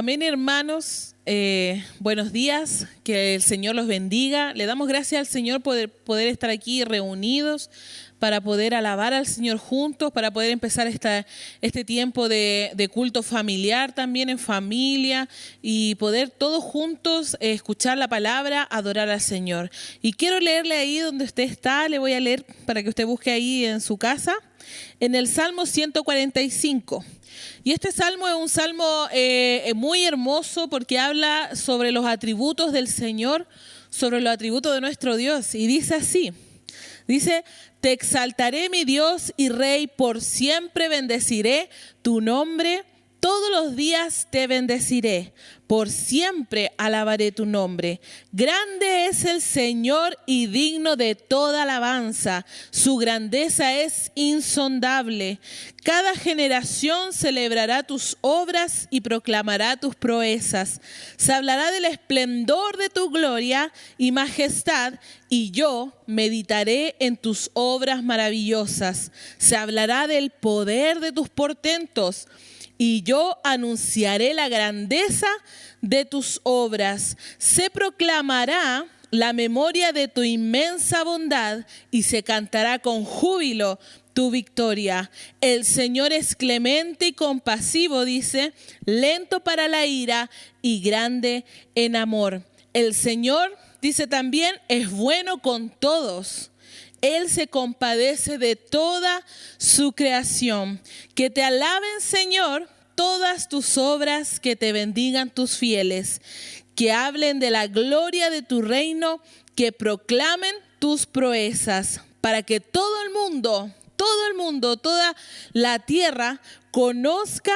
Amén, hermanos. Buenos días, que el Señor los bendiga. Le damos gracias al Señor por poder estar aquí reunidos, para poder alabar al Señor juntos, para poder empezar este tiempo de culto familiar también en familia y poder todos juntos escuchar la palabra, adorar al Señor. Y quiero leerle ahí donde usted está, le voy a leer para que usted busque ahí en su casa, en el Salmo 145. Y este salmo es un salmo muy hermoso porque habla sobre los atributos del Señor, sobre los atributos de nuestro Dios. Y dice así, dice: te exaltaré, mi Dios y Rey, por siempre bendeciré tu nombre. Todos los días te bendeciré, por siempre alabaré tu nombre. Grande es el Señor y digno de toda alabanza. Su grandeza es insondable. Cada generación celebrará tus obras y proclamará tus proezas. Se hablará del esplendor de tu gloria y majestad, y yo meditaré en tus obras maravillosas. Se hablará del poder de tus portentos, y yo anunciaré la grandeza de tus obras. Se proclamará la memoria de tu inmensa bondad y se cantará con júbilo tu victoria. El Señor es clemente y compasivo, dice, lento para la ira y grande en amor. El Señor, dice también, es bueno con todos. Él se compadece de toda su creación. Que te alaben, Señor, todas tus obras, que te bendigan tus fieles, que hablen de la gloria de tu reino, que proclamen tus proezas, para que todo el mundo, toda la tierra conozca,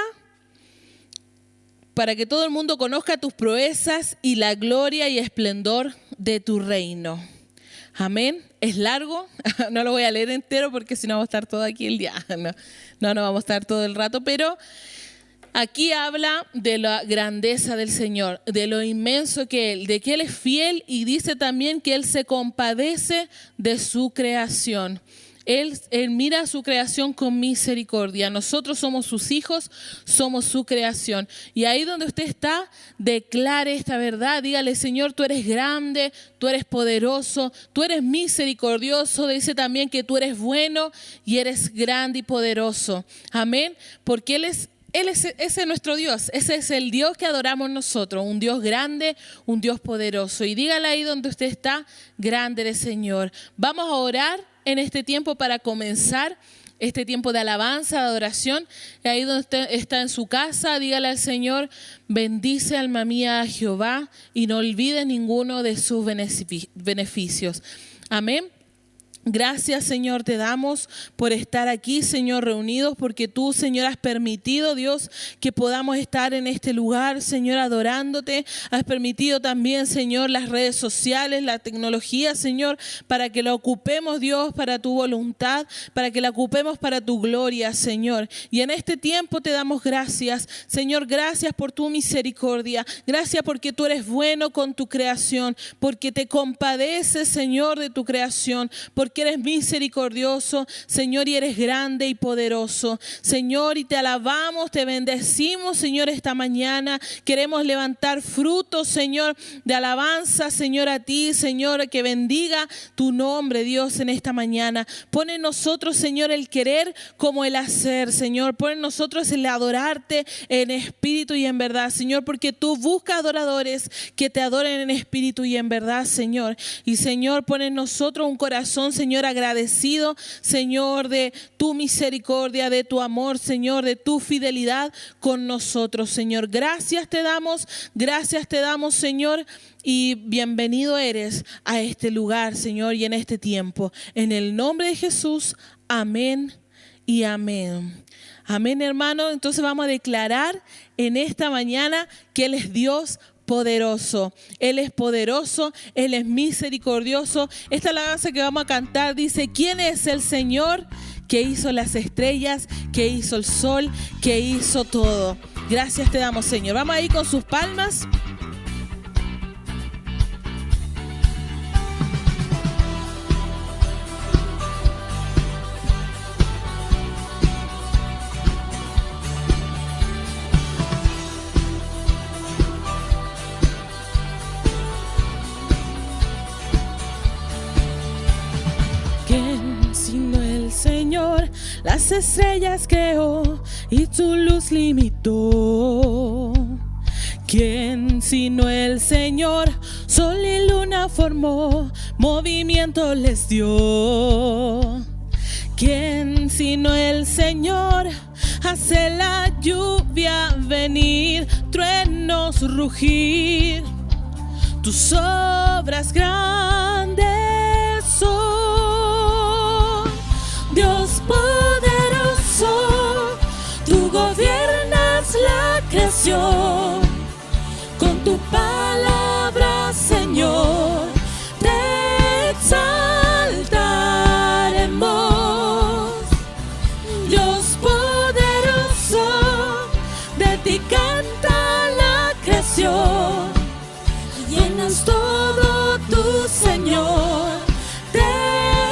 para que todo el mundo conozca tus proezas y la gloria y esplendor de tu reino. Amén. Es largo, no lo voy a leer entero porque si no vamos a estar todo aquí el día. No vamos a estar todo el rato, pero aquí habla de la grandeza del Señor, de lo inmenso que Él, de que Él es fiel, y dice también que Él se compadece de su creación. Él mira su creación con misericordia. Nosotros somos sus hijos, somos su creación. Y ahí donde usted está, declare esta verdad. Dígale: Señor, tú eres grande, tú eres poderoso, tú eres misericordioso. Dice también que tú eres bueno y eres grande y poderoso. Amén. Porque ese es nuestro Dios. Ese es el Dios que adoramos nosotros. Un Dios grande, un Dios poderoso. Y dígale ahí donde usted está: grande eres, Señor. Vamos a orar en este tiempo para comenzar este tiempo de alabanza, de adoración. Y ahí donde usted está en su casa, dígale al Señor: bendice, alma mía, a Jehová, y no olvides ninguno de sus beneficios. Amén. Gracias, Señor, te damos por estar aquí, Señor, reunidos, porque tú, Señor, has permitido, Dios, que podamos estar en este lugar, Señor, adorándote. Has permitido también, Señor, las redes sociales, la tecnología, Señor, para que la ocupemos, Dios, para tu voluntad, para que la ocupemos para tu gloria, Señor. Y en este tiempo te damos gracias, Señor, gracias por tu misericordia. Gracias porque tú eres bueno con tu creación, porque te compadeces, Señor, de tu creación, porque eres misericordioso, Señor, y eres grande y poderoso, Señor, y te alabamos, te bendecimos, Señor, esta mañana. Queremos levantar frutos, Señor, de alabanza, Señor, a ti, Señor, que bendiga tu nombre, Dios, en esta mañana. Pon en nosotros, Señor, el querer como el hacer, Señor. Pon en nosotros el adorarte en espíritu y en verdad, Señor, porque tú buscas adoradores que te adoren en espíritu y en verdad, Señor. Y, Señor, pon en nosotros un corazón, Señor, agradecido, Señor, de tu misericordia, de tu amor, Señor, de tu fidelidad con nosotros, Señor. Gracias te damos, Señor, y bienvenido eres a este lugar, Señor, y en este tiempo. En el nombre de Jesús, amén y amén. Amén, hermano. Entonces vamos a declarar en esta mañana que Él es Dios poderoso. Él es poderoso, Él es misericordioso. Esta alabanza que vamos a cantar dice: ¿quién es el Señor que hizo las estrellas, que hizo el sol, que hizo todo? Gracias te damos, Señor. Vamos ahí con sus palmas. ¿Quién sino el Señor? Las estrellas creó y tu luz limitó. ¿Quién sino el Señor? Sol y luna formó, movimiento les dio. ¿Quién sino el Señor? Hace la lluvia venir, truenos rugir. Tus obras grandes son. Dios poderoso, tú gobiernas la creación. Con tu palabra, Señor, te exaltaremos. Dios poderoso, de ti canta la creación. Llenas todo tu Señor, te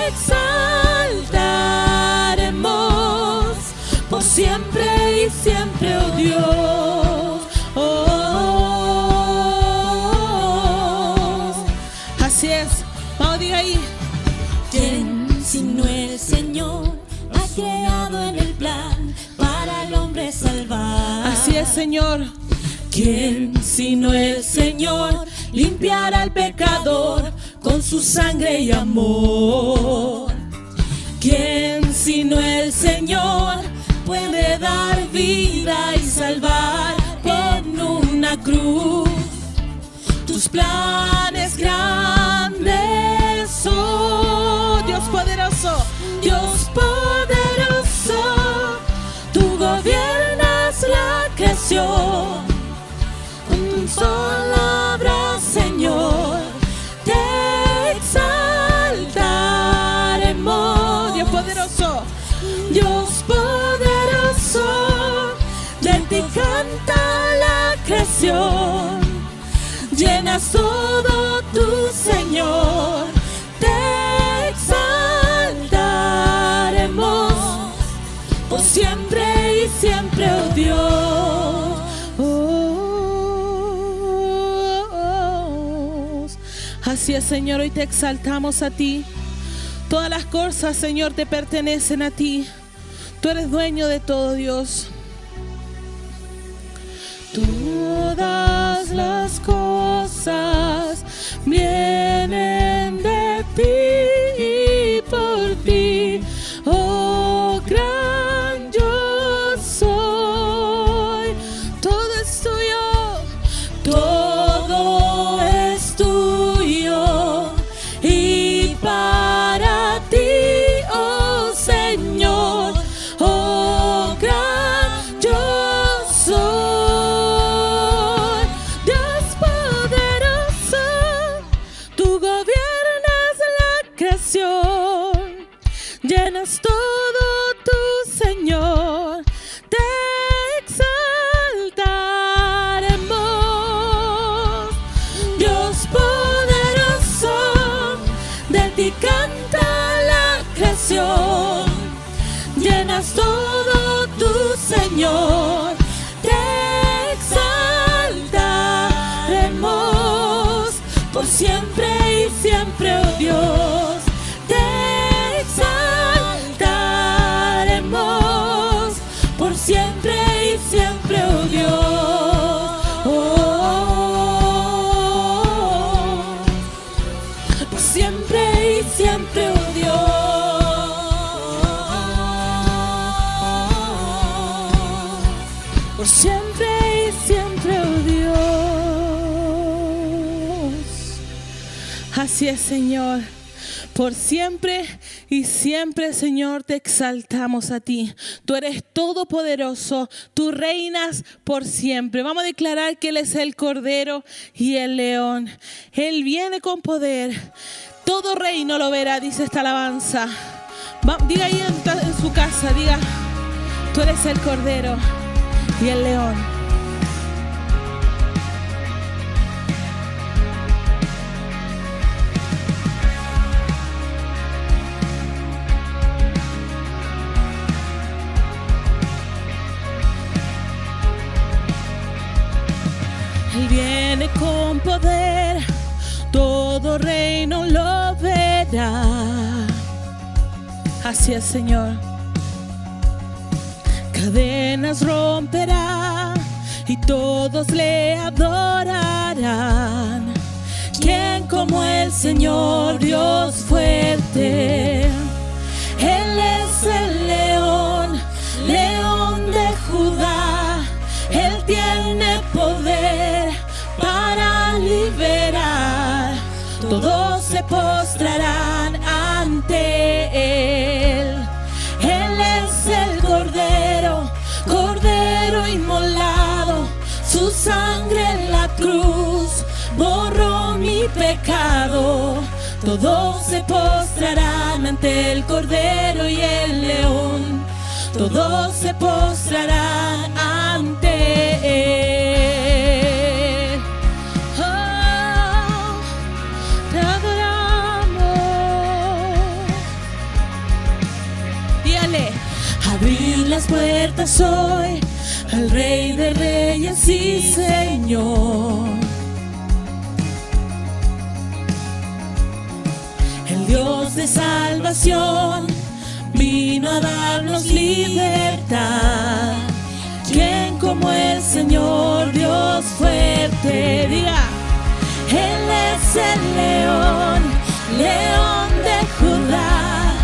exaltaremos por siempre y siempre, oh Dios. Así es, vamos, diga ahí. ¿Quién sino el Señor ha creado en el plan para el hombre salvar? Así es, Señor. ¿Quién sino el Señor limpiará al pecador con su sangre y amor? ¿Quién sino el Señor puede dar vida y salvar con una cruz? Tus planes grandes son. Dios poderoso, Dios poderoso, tú gobiernas la creación. Con tu palabra, Señor, te exaltaremos. Dios poderoso, Dios poderoso, de ti canta la creación. Llenas todo tu Señor, te exaltaremos por siempre y siempre, oh Dios. Así es, Señor, hoy te exaltamos a ti. Todas las cosas, Señor, te pertenecen a ti. Tú eres dueño de todo, Dios. Todas las cosas vienen de ti y por ti, oh gran yo soy. Todo es tuyo, Todo es tuyo y para ti, oh Señor, oh gran yo soy. Dios poderoso, tú gobiernas la creación. Llenas todo tu Señor, te exaltaremos. Dios poderoso, de ti canta la creación. Llenas todo tu Señor, te exaltaremos por siempre y siempre, oh Dios. Te exaltaremos por siempre y siempre, oh Dios. Por siempre y siempre, oh Dios. Por siempre y siempre, oh Dios. Así es, Señor. Por siempre y siempre, Señor, te exaltamos a ti. Tú eres todopoderoso, tú reinas por siempre. Vamos a declarar que Él es el Cordero y el León. Él viene con poder. Todo reino lo verá, dice esta alabanza. Diga ahí en su casa, diga, tú eres el Cordero y el León. Él viene con poder, todo reino lo verá. Así es, Señor. Cadenas romperá y todos le adorarán. ¿Quién como el Señor, Dios fuerte? Él es el león, león de Judá. Él tiene poder para liberar. Todos se postrarán ante Él. Él es el Cordero, Cordero inmolado. Su sangre en la cruz borró mi pecado. Todos se postrarán ante el Cordero y el León. Todos se postrarán ante Él. Oh, te adoramos. Dígale, abrir las puertas hoy al Rey de Reyes y Señor. El Dios de salvación vino a darnos libertad. ¿Quién como el Señor, Dios fuerte? Diga, Él es el león, león de Judá.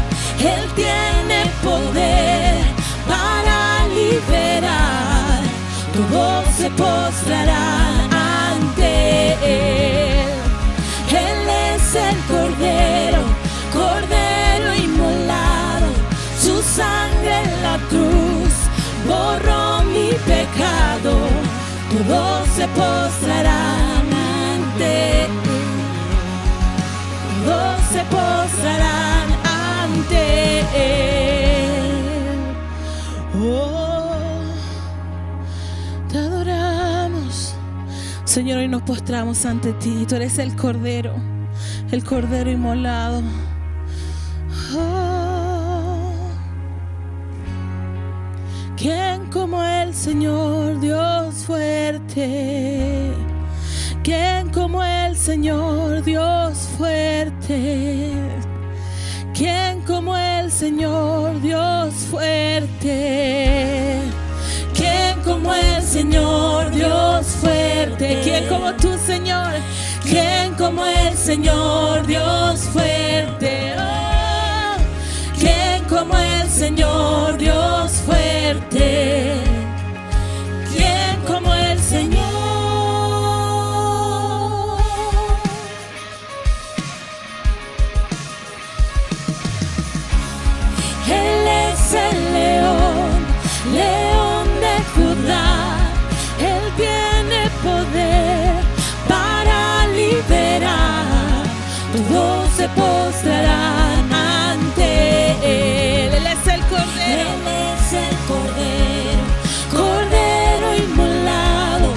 Él tiene poder para liberar. Todos se postrarán ante Él. Él es el Cordero, Cordero inmolado. Su sangre en la cruz borró mi pecado. Todos se postrarán ante Él. Todos se postrarán ante Él. Oh, te adoramos. Señor, hoy nos postramos ante ti. Tú eres el Cordero inmolado. Oh, ¿quién como el Señor, Dios fuerte? ¿Quién como el Señor, Dios fuerte? ¿Quién como el Señor, Dios fuerte? ¿Quién como el Señor, Dios fuerte? ¿Quién como tú, Señor? ¿Quién como el Señor, Dios fuerte? Oh, ¿quién como el Señor, Dios fuerte? ¿Quién como el Señor? Él es el león, león de Judá. Él tiene poder para liberar. Todos se postrarán ante Él. Él es el Cordero. Él es el Cordero, Cordero inmolado.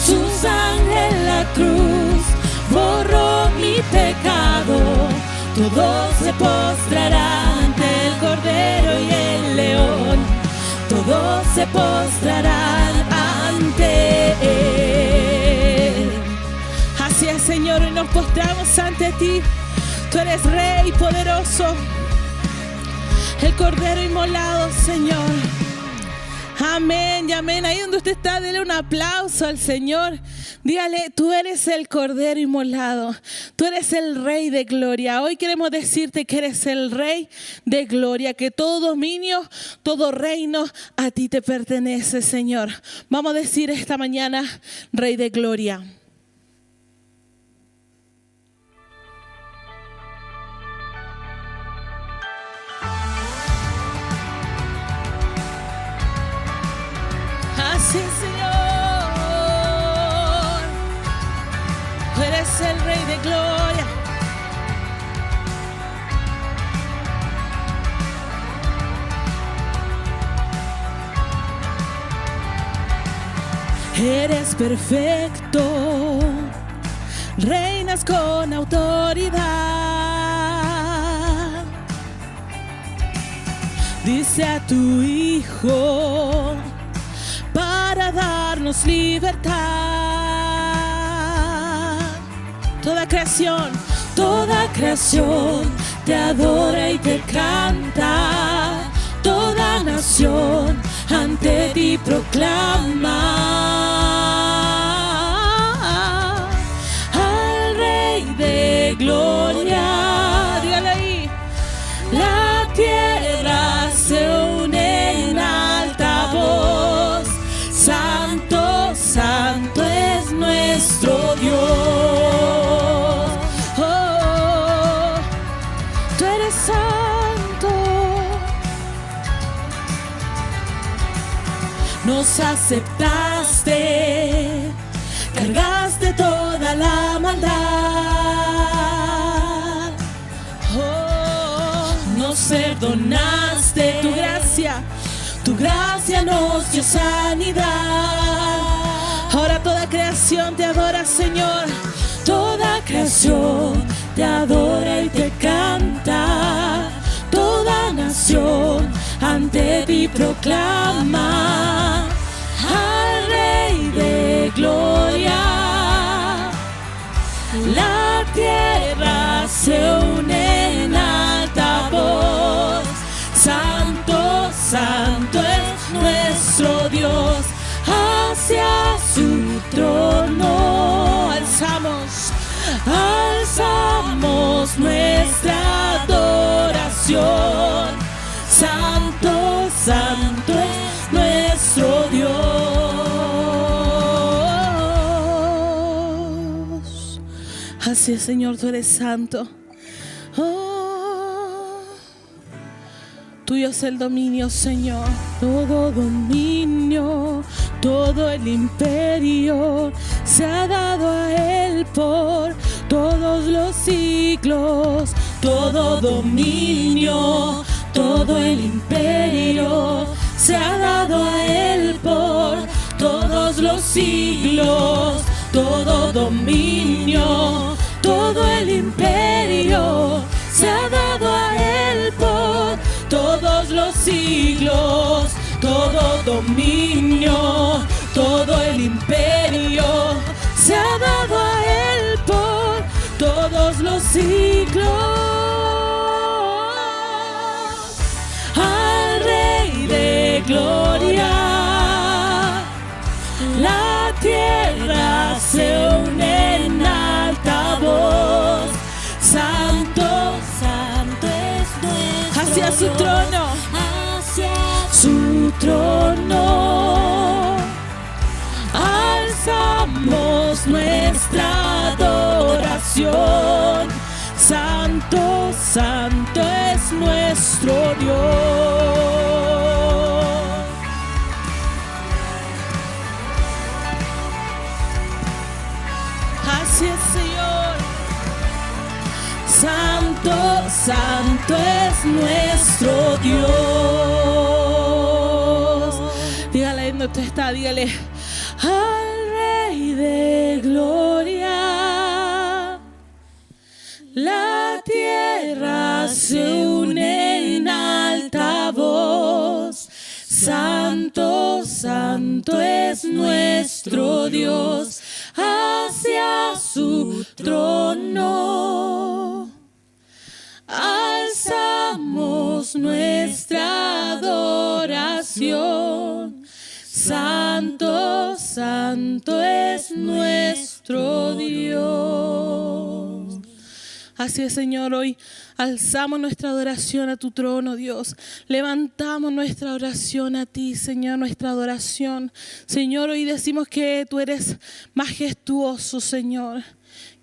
Su sangre en la cruz borró mi pecado. Todos se postrarán ante el Cordero y el León. Todos se postrarán ante Él. Así es, Señor, y nos postramos ante ti. Tú eres Rey poderoso, el Cordero inmolado, Señor. Amén y amén. Ahí donde usted está, dele un aplauso al Señor. Dígale, tú eres el Cordero inmolado. Tú eres el Rey de gloria. Hoy queremos decirte que eres el Rey de gloria, que todo dominio, todo reino a ti te pertenece, Señor. Vamos a decir esta mañana, Rey de gloria. Así, Señor, tú eres el Rey de gloria. Eres perfecto, reinas con autoridad. Dice a tu Hijo para darnos libertad. Toda creación te adora y te canta, toda nación ante ti proclama al Rey de gloria. Dígale ahí. La tierra se une en alta voz, santo, santo es nuestro Dios. Oh, tú eres santo. Nos aceptaste, cargaste toda la maldad. Oh, Nos perdonaste, tu gracia nos dio sanidad. ahora toda creación te adora, Señor. Toda creación te adora y te canta, toda nación ante ti proclama al Rey de gloria. La tierra se une en alta voz, santo, santo es nuestro Dios, hacia su trono alzamos nuestra adoración, santo, santo es nuestro Dios. Así es, Señor, tú eres santo. Oh, tuyo es el dominio, Señor. Todo dominio, todo el imperio se ha dado a Él por todos los siglos. Todo dominio, todo el imperio se ha dado a Él por todos los siglos. Todo dominio, todo el imperio se ha dado a Él por todos los siglos. Todo dominio, todo el imperio se ha dado a Él por todos los siglos. Al Rey de gloria, la tierra se une en alta voz, santo, santo es nuestro Hacia su Dios. trono. Hacia su trono alzamos nuestra adoración, santo, santo es nuestro Dios. Así es, Señor. Santo, santo es nuestro Dios. Dígale ahí donde usted está, dígale. Al Rey de gloria, la tierra se une en alta voz, santo, santo es nuestro Dios, hacia su trono alzamos nuestra adoración, santo, santo es nuestro Dios. Así es, Señor, hoy alzamos nuestra adoración a tu trono, Dios. Levantamos nuestra oración a ti, Señor, nuestra adoración. Señor, hoy decimos que tú eres majestuoso, Señor.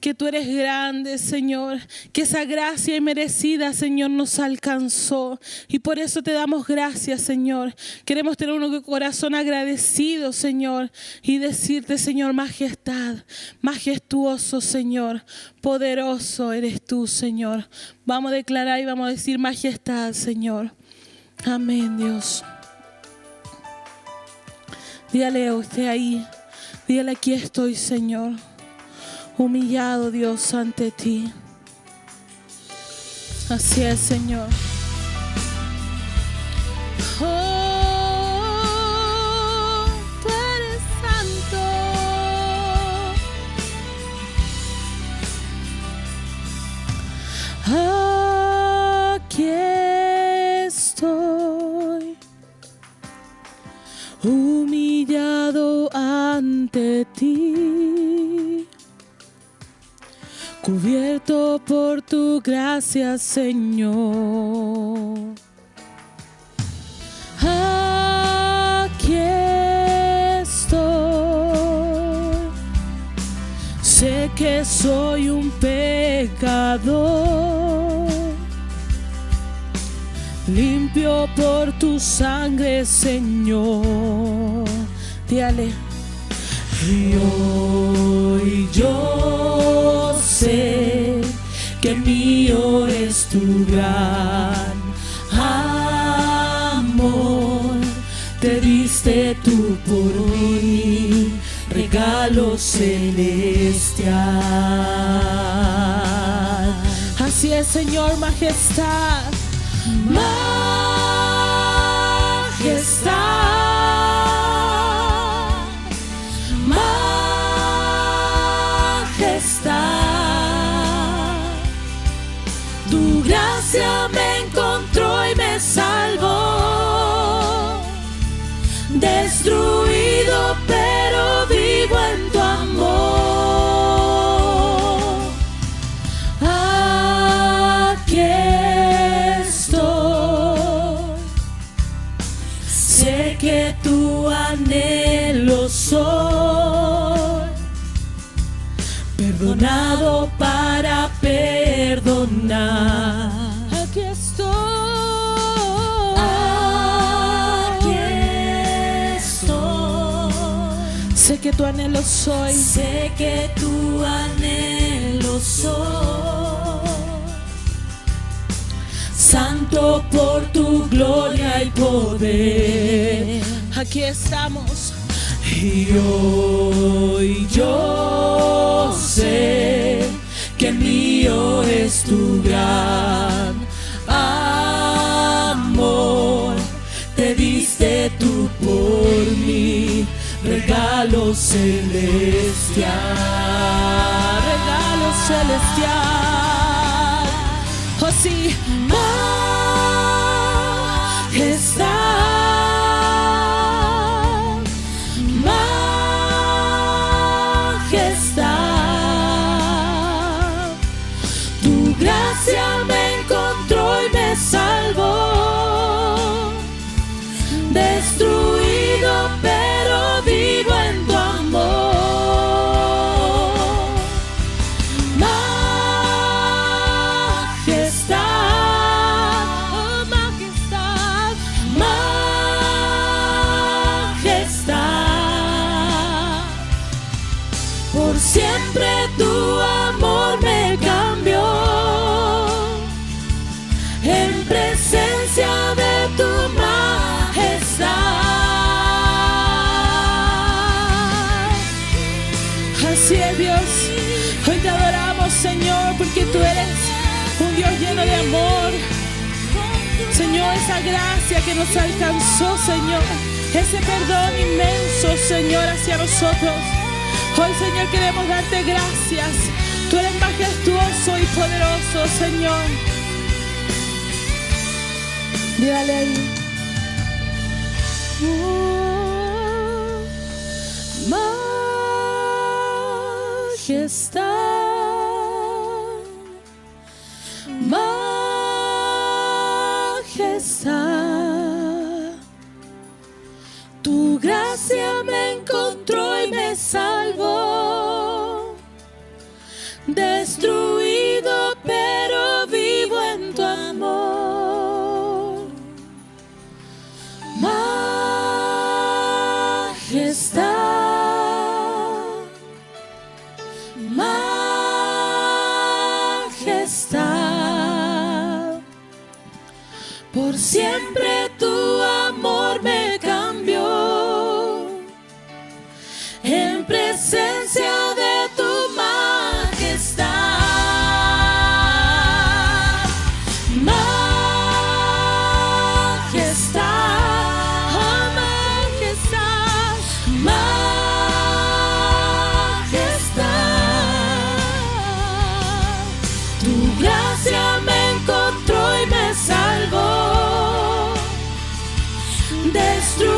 Que tú eres grande, Señor, que esa gracia inmerecida, Señor, nos alcanzó. Y por eso te damos gracias, Señor. Queremos tener un corazón agradecido, Señor, y decirte, Señor, majestad, majestuoso, Señor, poderoso eres tú, Señor. Vamos a declarar y vamos a decir majestad, Señor. Amén, Dios. Dígale a usted ahí, dígale, aquí estoy, Señor. Humillado, Dios, ante ti. Así es, Señor. Oh, tú eres santo. Aquí cubierto por tu gracia, Señor. Aquí estoy. Sé que soy un pecador, limpio por tu sangre, Señor. Dígale. Y hoy yo sé que mío es tu gran amor. Te diste tú por mí, regalo celestial. Así es, Señor, majestad. Majestad. Tu gracia me encontró y me salvó, destruido pero vivo en tu amor. Aquí estoy, sé que tu anhelo soy, perdonado para perdonar. Aquí estoy. Aquí estoy. Sé que tu anhelo soy. Sé que tu anhelo soy. Santo por tu gloria y poder. Aquí estamos. Y hoy yo sé que mío es tu gran amor. Te diste tú por mí, regalo celestial, regalo celestial. Oh sí, majestad. Me encontró y me salvó, destruido pero vivo en tu amor. Majestad, oh majestad, majestad. Por siempre tu amor me cambió. En presencia de tu majestad. Así es, Dios. Hoy te adoramos, Señor, porque tú eres un Dios lleno de amor. Señor, esa gracia que nos alcanzó, Señor, ese perdón inmenso, Señor, hacia nosotros. Hoy, Señor, queremos darte gracias. Tú eres majestuoso y poderoso, Señor. Dígale ahí. Majestad, majestad. Tu gracia me encontró y me salvó, destruido pero vivo en tu amor. Majestad, majestad. Por siempre tu amor me cambió. En presencia de tu majestad. Destruido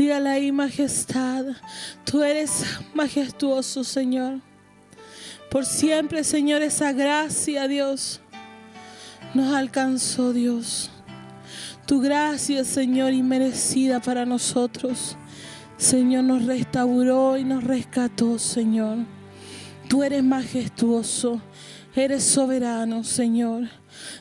Dígale ahí, majestad. Tú eres majestuoso, Señor. Por siempre, Señor, esa gracia, Dios, nos alcanzó, Dios. Tu gracia, Señor, inmerecida para nosotros, Señor, nos restauró y nos rescató, Señor. Tú eres majestuoso, eres soberano, Señor.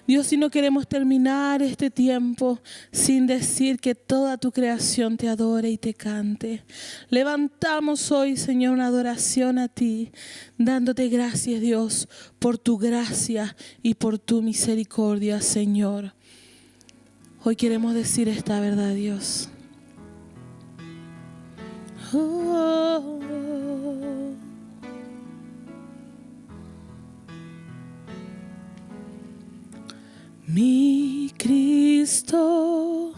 Dios, si no queremos terminar este tiempo sin decir que toda tu creación te adore y te cante. Levantamos hoy, Señor, una adoración a ti, dándote gracias, Dios, por tu gracia y por tu misericordia, Señor. Hoy queremos decir esta verdad, Dios. Oh. Mi Cristo,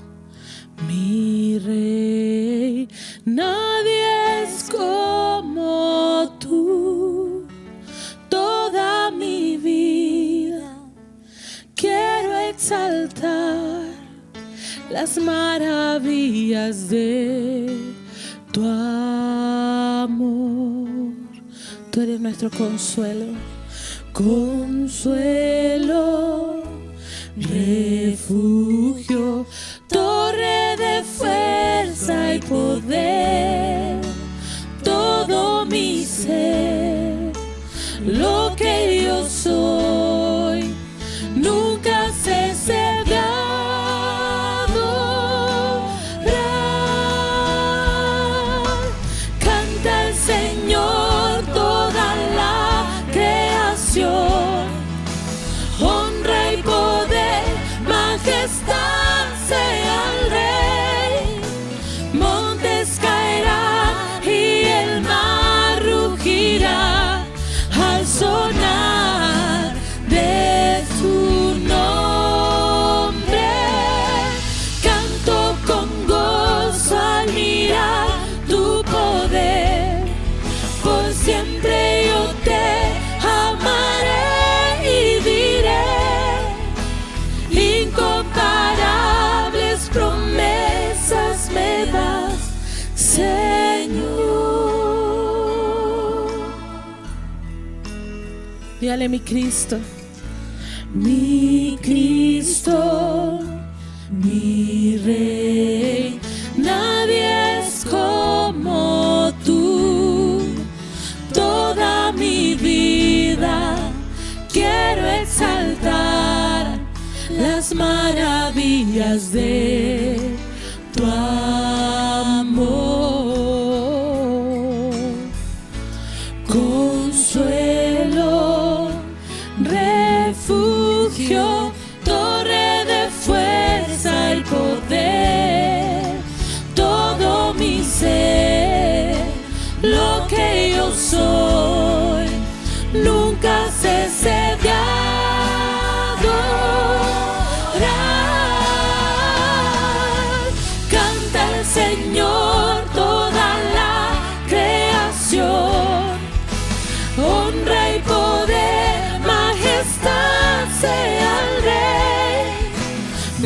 mi Rey, nadie es como tú. Toda mi vida quiero exaltar las maravillas de tu amor. Tú eres nuestro consuelo, consuelo, refugio, torre de fuerza y poder. Todo mi ser, lo que yo soy, nunca cese de adorar. Canta el Señor toda la creación, honra y poder, majestad sea al Rey. Montes caerán y el mar rugirá al sonar de su nombre. Canto con gozo al mirar tu poder, por siempre yo te amaré y diré, incomparables promesas me das, Señor. Dígale, mi Cristo, mi Cristo, mi Rey, nadie es como tú. Toda mi vida quiero exaltar las maravillas de tu amor. Consuelo, refugio, torre de fuerza y poder. Todo mi ser, lo que yo soy, nunca cese de adorar. Canta el Señor toda la creación, honra y poder, majestad sea al Rey.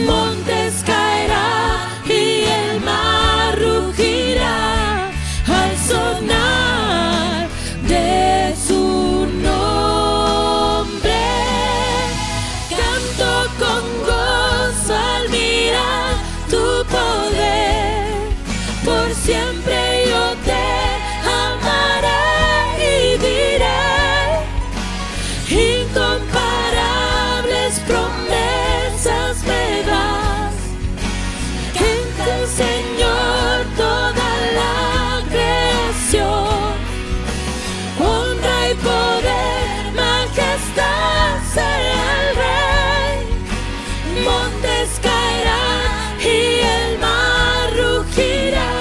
Montes caerán y el mar rugirá al sonar de su nombre. Canto con gozo al mirar tu poder, por siempre yo te amaré y diré, incomparables promesas me das. Canta el Señor toda la creación, honra y poder, majestad sea al Rey. Montes caerán y el mar rugirá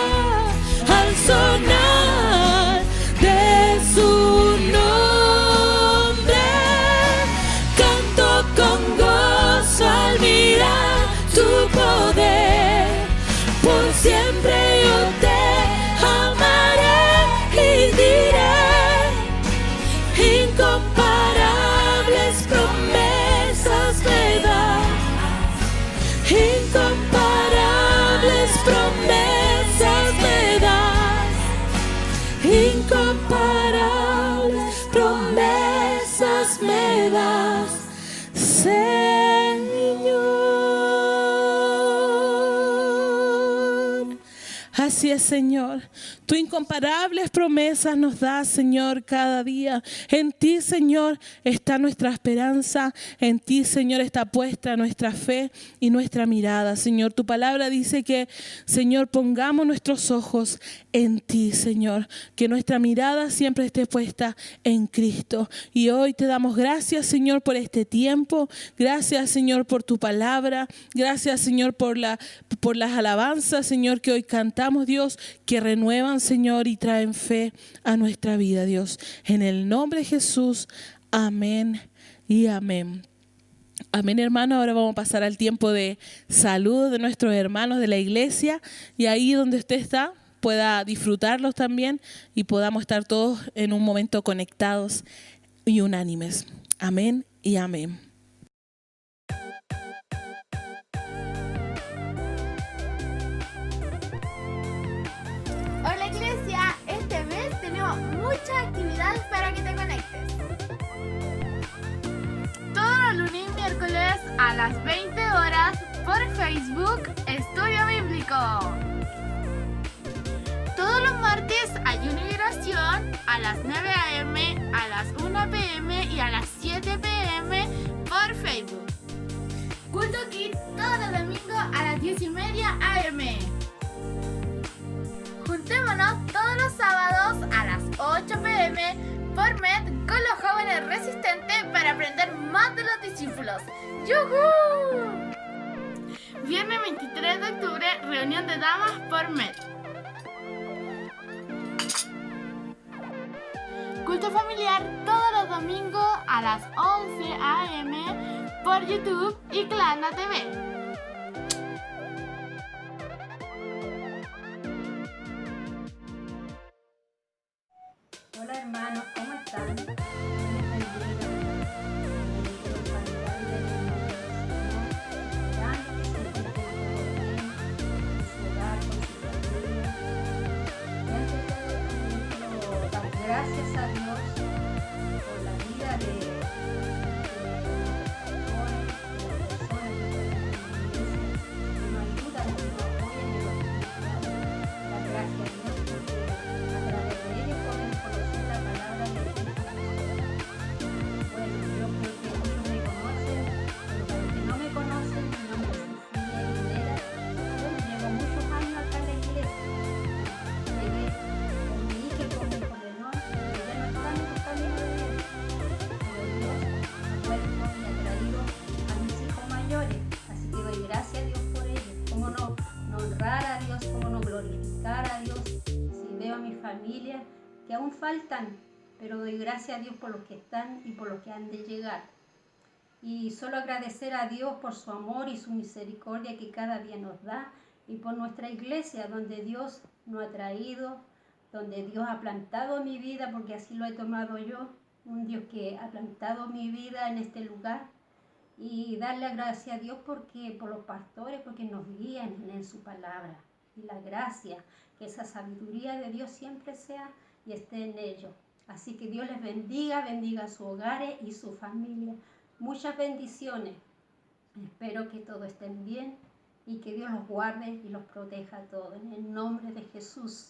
Señor. Tus incomparables promesas nos das, Señor, cada día. En ti, Señor, está nuestra esperanza. En ti, Señor, está puesta nuestra fe y nuestra mirada. Señor, tu palabra dice que, Señor, pongamos nuestros ojos en ti, Señor. Que nuestra mirada siempre esté puesta en Cristo. Y hoy te damos gracias, Señor, por este tiempo. Gracias, Señor, por tu palabra. Gracias, Señor, por las alabanzas, Señor, que hoy cantamos, Dios, que renuevan, Señor, y traen fe a nuestra vida, Dios. En el nombre de Jesús, amén y amén. Amén, hermano. Ahora vamos a pasar al tiempo de saludos de nuestros hermanos de la iglesia. Y ahí donde usted está, pueda disfrutarlos también y podamos estar todos en un momento conectados y unánimes. Amén y amén. Hola iglesia, este mes tenemos muchas actividades para que te conectes. Todos los lunes y miércoles a las 20 horas por Facebook Estudio Bíblico. Todos los martes ayuno y oración a las 9 a.m., a las 1 p.m. y a las 7 p.m. por Facebook. Culto Kids todos los domingos a las 10:30 a.m. Juntémonos todos los sábados a las 8 p.m. por Med con los jóvenes resistentes para aprender más de los discípulos. ¡Yujú! Viernes 23 de octubre, reunión de damas por Med. Culto familiar todos los domingos a las 11 a.m. por YouTube y Clana TV. Hola hermanos, ¿cómo están? Gracias a Dios por la vida de las personas que nos ayudan, que nos apoyan en los espirituales. Dar gracias a Dios porque a través de ellos pueden conocer la palabra de Dios. Bueno, yo creo que muchos me conocen, pero para los que no me conocen, mi nombre es Cecilia Aguilera. Bueno, llevo muchos años acá en la iglesia. Llegué con mi hija y con mi colenón, que ya no están en los caminos de Dios. Pero Dios me ha vuelto y ha traído a mis hijos mayores. Así que doy gracias a Dios por ellos. Cómo no honrar a Dios, cómo no glorificar a Dios. Si veo a mi familia que aún faltan, pero doy gracias a Dios por los que están y por los que han de llegar. Y solo agradecer a Dios por su amor y su misericordia que cada día nos da, y por nuestra iglesia donde Dios nos ha traído, donde Dios ha plantado mi vida, porque así lo he tomado yo, un Dios que ha plantado mi vida en este lugar. Y darle gracias a Dios porque por los pastores, porque nos guían en su palabra. Y la gracia, que esa sabiduría de Dios siempre sea y esté en ellos. Así que Dios les bendiga, bendiga sus hogares y su familia. Muchas bendiciones. Espero que todos estén bien y que Dios los guarde y los proteja a todos. En el nombre de Jesús,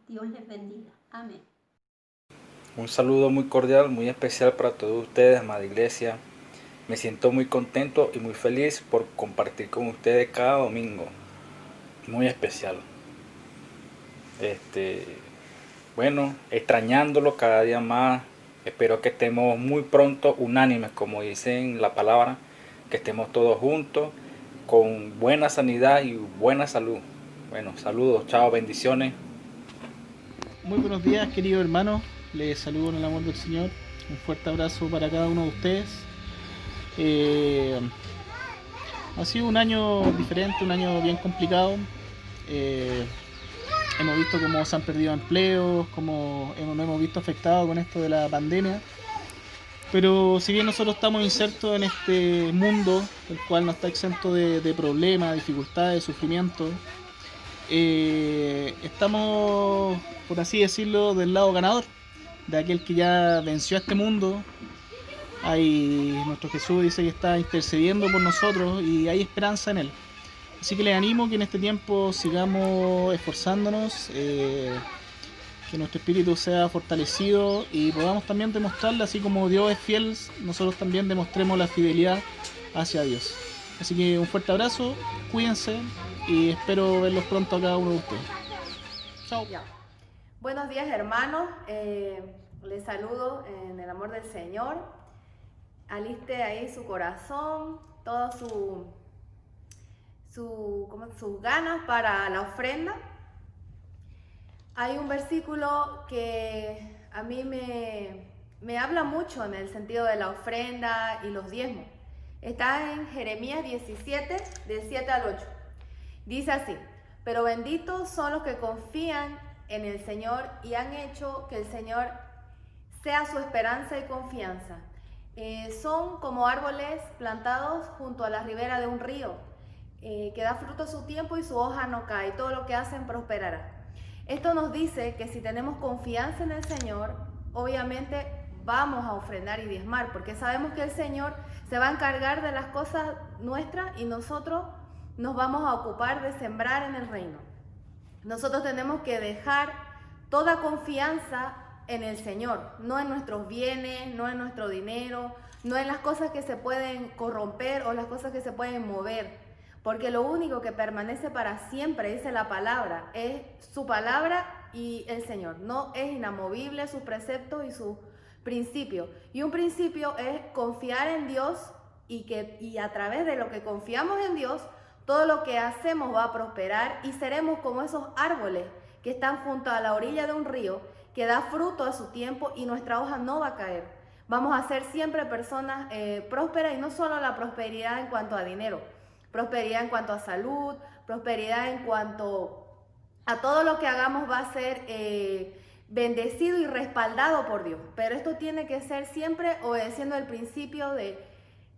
Dios les bendiga. Amén. Un saludo muy cordial, muy especial para todos ustedes, amada iglesia. Me siento muy contento y muy feliz por compartir con ustedes cada domingo. Muy especial. Bueno, extrañándolo cada día más. Espero que estemos muy pronto unánimes, como dicen la palabra, que estemos todos juntos, con buena sanidad y buena salud. Bueno, saludos, chao, bendiciones. Muy buenos días, queridos hermanos. Les saludo en el amor del Señor. Un fuerte abrazo para cada uno de ustedes. Ha sido un año diferente, un año bien complicado. Hemos visto cómo se han perdido empleos, cómo nos hemos visto afectados con esto de la pandemia. Pero si bien nosotros estamos insertos en este mundo, el cual no está exento de problemas, dificultades, sufrimientos, estamos, por así decirlo, del lado ganador, de aquel que ya venció a este mundo. Nuestro Jesús dice que está intercediendo por nosotros y hay esperanza en Él. Así que les animo que en este tiempo sigamos esforzándonos, que nuestro espíritu sea fortalecido y podamos también demostrarle, así como Dios es fiel, nosotros también demostremos la fidelidad hacia Dios. Así que un fuerte abrazo, cuídense y espero verlos pronto a cada uno de ustedes. Chao. Ya. Buenos días, hermanos. Les saludo en el amor del Señor. Aliste ahí su corazón, todas sus ganas para la ofrenda. Hay un versículo que a mí me habla mucho en el sentido de la ofrenda y los diezmos. Está en Jeremías 17, del 7 al 8. Dice así: pero benditos son los que confían en el Señor y han hecho que el Señor sea su esperanza y confianza. Son como árboles plantados junto a la ribera de un río, que da fruto a su tiempo y su hoja no cae, y todo lo que hacen prosperará. Esto nos dice que si tenemos confianza en el Señor, obviamente vamos a ofrendar y diezmar, porque sabemos que el Señor se va a encargar de las cosas nuestras y nosotros nos vamos a ocupar de sembrar en el reino. Nosotros tenemos que dejar toda confianza en el Señor, no en nuestros bienes, no en nuestro dinero, no en las cosas que se pueden corromper o las cosas que se pueden mover, porque lo único que permanece para siempre, dice la palabra, es su palabra y el Señor. No es inamovible sus preceptos y sus principios. Y un principio es confiar en Dios y a través de lo que confiamos en Dios, todo lo que hacemos va a prosperar y seremos como esos árboles que están junto a la orilla de un río, que da fruto a su tiempo y nuestra hoja no va a caer. Vamos a ser siempre personas prósperas, y no solo la prosperidad en cuanto a dinero, prosperidad en cuanto a salud, prosperidad en cuanto a todo lo que hagamos va a ser bendecido y respaldado por Dios. Pero esto tiene que ser siempre obedeciendo el principio de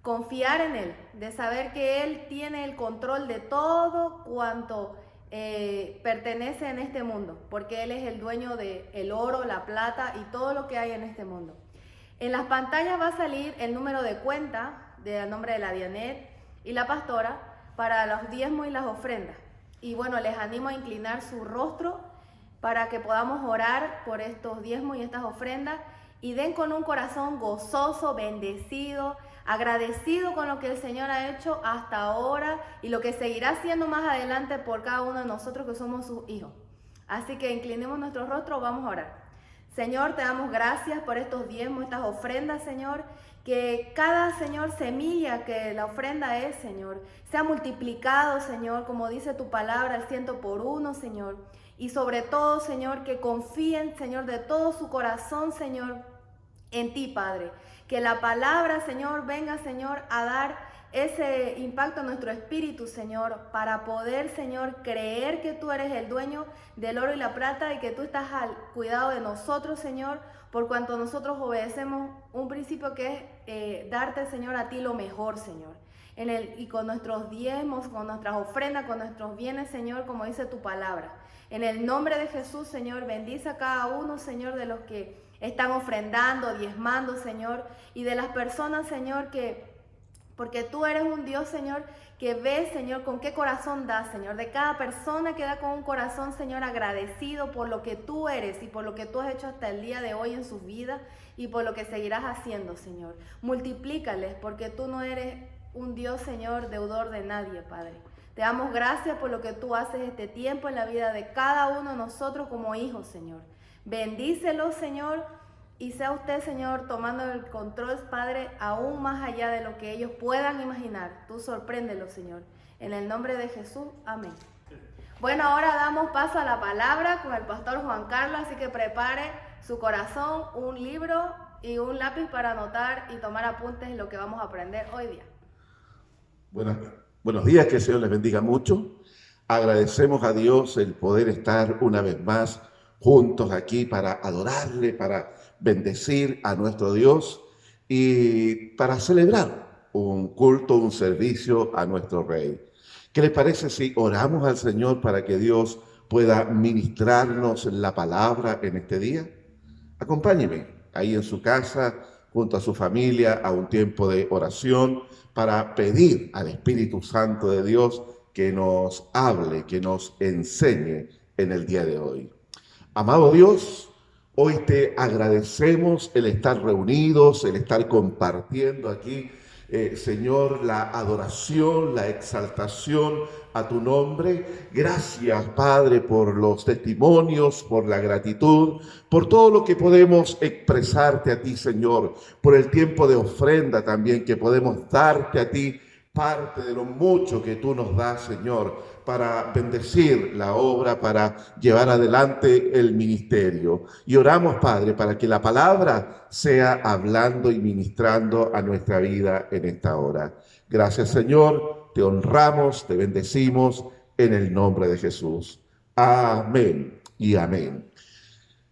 confiar en Él, de saber que Él tiene el control de todo cuanto pertenece en este mundo, porque Él es el dueño del oro, la plata y todo lo que hay en este mundo. En las pantallas va a salir el número de cuenta del nombre de la Dianet y la pastora para los diezmos y las ofrendas. Y bueno, les animo a inclinar su rostro para que podamos orar por estos diezmos y estas ofrendas, y den con un corazón gozoso, bendecido, agradecido con lo que el Señor ha hecho hasta ahora y lo que seguirá haciendo más adelante por cada uno de nosotros que somos sus hijos. Así que inclinemos nuestro rostro, vamos a orar. Señor, te damos gracias por estos diezmos, estas ofrendas, Señor, que cada, Señor, semilla que la ofrenda es, Señor, sea multiplicado, Señor, como dice tu palabra, al 100 por 1, Señor. Y sobre todo, Señor, que confíen, Señor, de todo su corazón, Señor, en ti, Padre. Que la palabra, Señor, venga, Señor, a dar ese impacto en nuestro espíritu, Señor, para poder, Señor, creer que tú eres el dueño del oro y la plata y que tú estás al cuidado de nosotros, Señor, por cuanto nosotros obedecemos un principio que es darte, Señor, a ti lo mejor, Señor. Y con nuestros diezmos, con nuestras ofrendas, con nuestros bienes, Señor, como dice tu palabra. En el nombre de Jesús, Señor, bendice a cada uno, Señor, de los que están ofrendando, diezmando, Señor, y de las personas, Señor, porque tú eres un Dios, Señor, que ves, Señor, con qué corazón das, Señor, de cada persona que da con un corazón, Señor, agradecido por lo que tú eres y por lo que tú has hecho hasta el día de hoy en sus vidas y por lo que seguirás haciendo, Señor. Multiplícales, porque tú no eres un Dios, Señor, deudor de nadie, Padre. Te damos gracias por lo que tú haces este tiempo en la vida de cada uno de nosotros como hijos, Señor. Bendícelos, Señor, y sea usted, Señor, tomando el control, Padre, aún más allá de lo que ellos puedan imaginar. Tú sorpréndelos, Señor. En el nombre de Jesús, amén. Bueno, ahora damos paso a la palabra con el pastor Juan Carlos, así que prepare su corazón, un libro y un lápiz para anotar y tomar apuntes de lo que vamos a aprender hoy día. Buenos días, que el Señor les bendiga mucho. Agradecemos a Dios el poder estar una vez más juntos aquí para adorarle, para bendecir a nuestro Dios y para celebrar un culto, un servicio a nuestro Rey. ¿Qué les parece si oramos al Señor para que Dios pueda ministrarnos la palabra en este día? Acompáñeme ahí en su casa, junto a su familia, a un tiempo de oración para pedir al Espíritu Santo de Dios que nos hable, que nos enseñe en el día de hoy. Amado Dios, hoy te agradecemos el estar reunidos, el estar compartiendo aquí, Señor, la adoración, la exaltación a tu nombre. Gracias, Padre, por los testimonios, por la gratitud, por todo lo que podemos expresarte a ti, Señor, por el tiempo de ofrenda también que podemos darte a ti, parte de lo mucho que tú nos das, Señor, para bendecir la obra, para llevar adelante el ministerio. Y oramos, Padre, para que la palabra sea hablando y ministrando a nuestra vida en esta hora. Gracias, Señor, te honramos, te bendecimos en el nombre de Jesús. Amén y amén.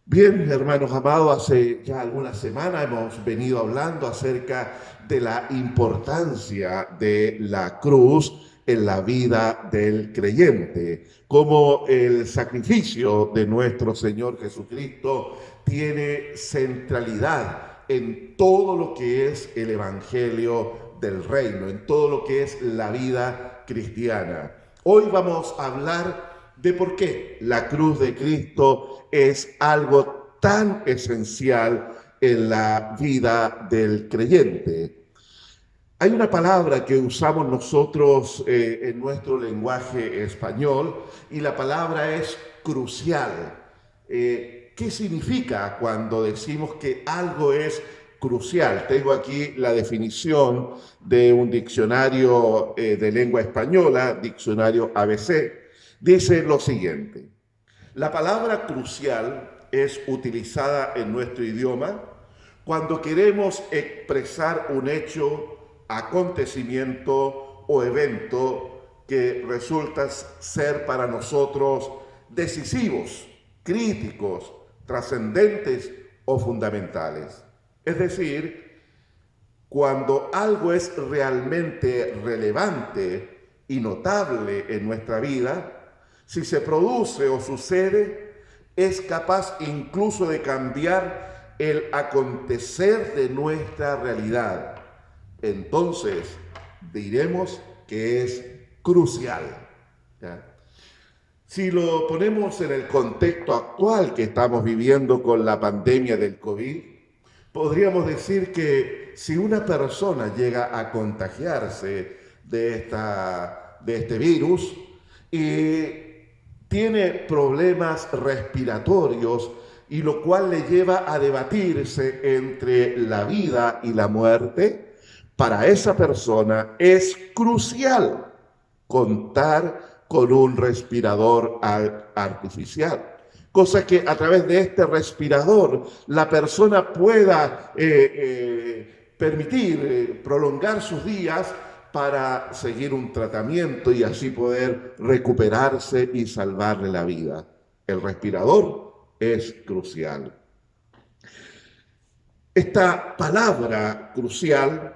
Bien, hermanos amados, hace ya algunas semanas hemos venido hablando acerca de la importancia de la cruz en la vida del creyente, como el sacrificio de nuestro Señor Jesucristo tiene centralidad en todo lo que es el evangelio del reino, en todo lo que es la vida cristiana. Hoy vamos a hablar de por qué la cruz de Cristo es algo tan esencial en la vida del creyente. Hay una palabra que usamos nosotros en nuestro lenguaje español y la palabra es crucial. ¿Qué significa cuando decimos que algo es crucial? Tengo aquí la definición de un diccionario de lengua española, diccionario ABC. Dice lo siguiente: la palabra crucial es utilizada en nuestro idioma cuando queremos expresar un hecho, acontecimiento o evento que resulta ser para nosotros decisivos, críticos, trascendentes o fundamentales. Es decir, cuando algo es realmente relevante y notable en nuestra vida, si se produce o sucede, es capaz incluso de cambiar el acontecer de nuestra realidad. Entonces, diremos que es crucial. ¿Ya? Si lo ponemos en el contexto actual que estamos viviendo con la pandemia del COVID, podríamos decir que si una persona llega a contagiarse de este virus y tiene problemas respiratorios, y lo cual le lleva a debatirse entre la vida y la muerte, para esa persona es crucial contar con un respirador artificial. Cosa que a través de este respirador la persona pueda permitir prolongar sus días para seguir un tratamiento y así poder recuperarse y salvarle la vida. El respirador es crucial. Esta palabra crucial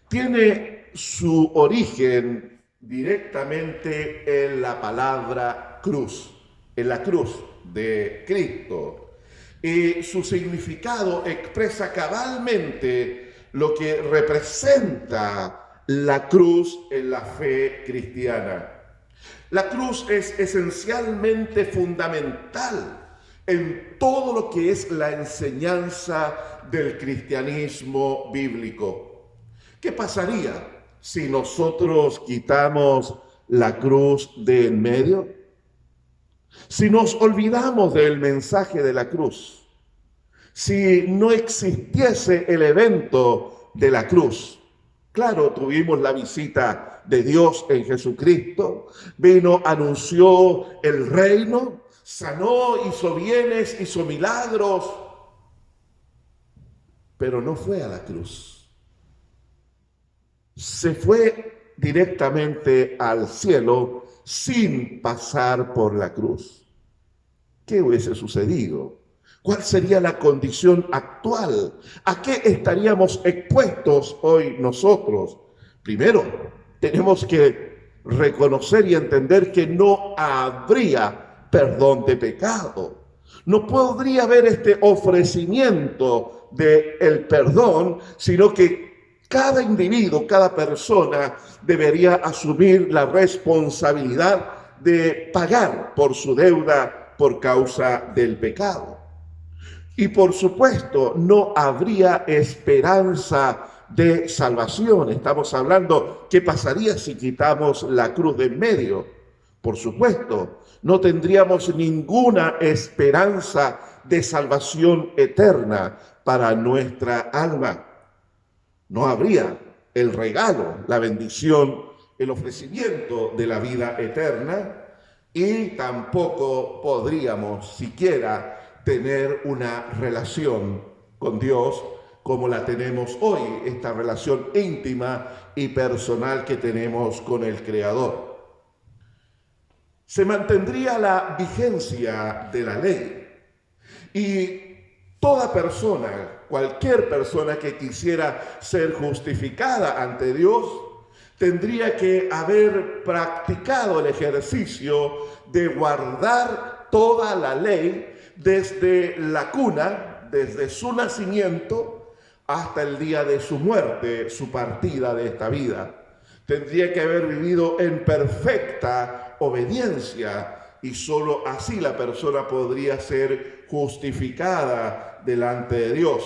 tiene su origen directamente en la palabra cruz, en la cruz de Cristo. Y su significado expresa cabalmente lo que representa la cruz en la fe cristiana. La cruz es esencialmente fundamental en todo lo que es la enseñanza del cristianismo bíblico. ¿Qué pasaría si nosotros quitamos la cruz de en medio? Si nos olvidamos del mensaje de la cruz, si no existiese el evento de la cruz. Claro, tuvimos la visita de Dios en Jesucristo, vino, anunció el reino, sanó, hizo bienes, hizo milagros, pero no fue a la cruz. Se fue directamente al cielo sin pasar por la cruz. ¿Qué hubiese sucedido? ¿Cuál sería la condición actual? ¿A qué estaríamos expuestos hoy nosotros? Primero, tenemos que reconocer y entender que no habría perdón de pecado. No podría haber este ofrecimiento del perdón, sino que Cada individuo, cada persona debería asumir la responsabilidad de pagar por su deuda por causa del pecado. Y por supuesto, no habría esperanza de salvación. Estamos hablando, ¿qué pasaría si quitamos la cruz de en medio? Por supuesto, no tendríamos ninguna esperanza de salvación eterna para nuestra alma. No habría el regalo, la bendición, el ofrecimiento de la vida eterna, y tampoco podríamos siquiera tener una relación con Dios como la tenemos hoy, esta relación íntima y personal que tenemos con el Creador. Se mantendría la vigencia de la ley, y toda persona, cualquier persona que quisiera ser justificada ante Dios, tendría que haber practicado el ejercicio de guardar toda la ley desde la cuna, desde su nacimiento, hasta el día de su muerte, su partida de esta vida. Tendría que haber vivido en perfecta obediencia, y sólo así la persona podría ser justificada delante de Dios.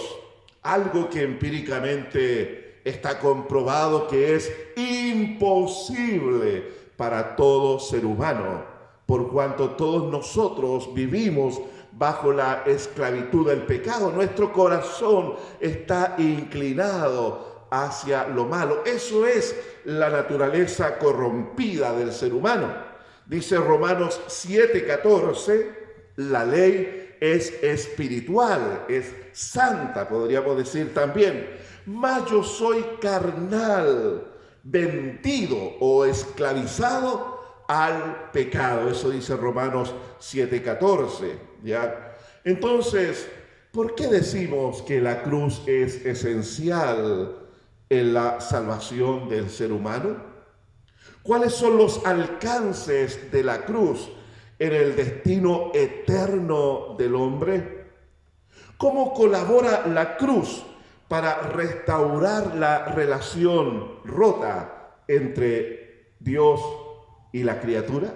Algo que empíricamente está comprobado que es imposible para todo ser humano, por cuanto todos nosotros vivimos bajo la esclavitud del pecado. Nuestro corazón está inclinado hacia lo malo. Eso es la naturaleza corrompida del ser humano. Dice Romanos 7:14, la ley es espiritual, es santa, podríamos decir también. Mas yo soy carnal, vendido o esclavizado al pecado. Eso dice Romanos 7:14, ¿ya? Entonces, ¿por qué decimos que la cruz es esencial en la salvación del ser humano? ¿Cuáles son los alcances de la cruz en el destino eterno del hombre? ¿Cómo colabora la cruz para restaurar la relación rota entre Dios y la criatura?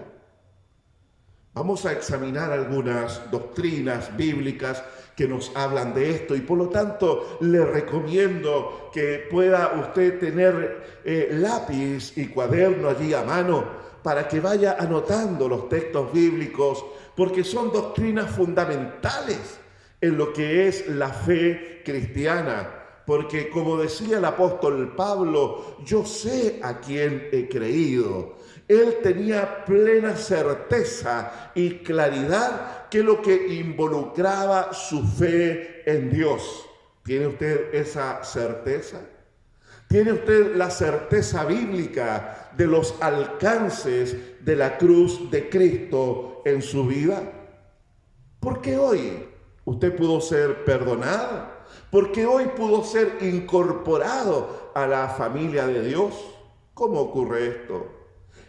Vamos a examinar algunas doctrinas bíblicas que nos hablan de esto, y por lo tanto le recomiendo que pueda usted tener lápiz y cuaderno allí a mano para que vaya anotando los textos bíblicos, porque son doctrinas fundamentales en lo que es la fe cristiana. Porque como decía el apóstol Pablo, yo sé a quién he creído. Él tenía plena certeza y claridad que lo que involucraba su fe en Dios. ¿Tiene usted esa certeza? ¿Tiene usted la certeza bíblica de los alcances de la cruz de Cristo en su vida? ¿Por qué hoy usted pudo ser perdonado? ¿Por qué hoy pudo ser incorporado a la familia de Dios? ¿Cómo ocurre esto?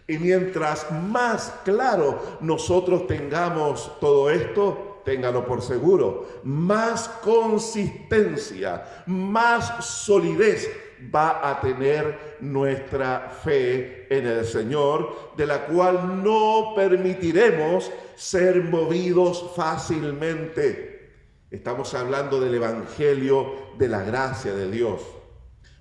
Y mientras más claro nosotros tengamos todo esto, téngalo por seguro, más consistencia, más solidez va a tener nuestra fe en el Señor, de la cual no permitiremos ser movidos fácilmente. Estamos hablando del Evangelio de la gracia de Dios.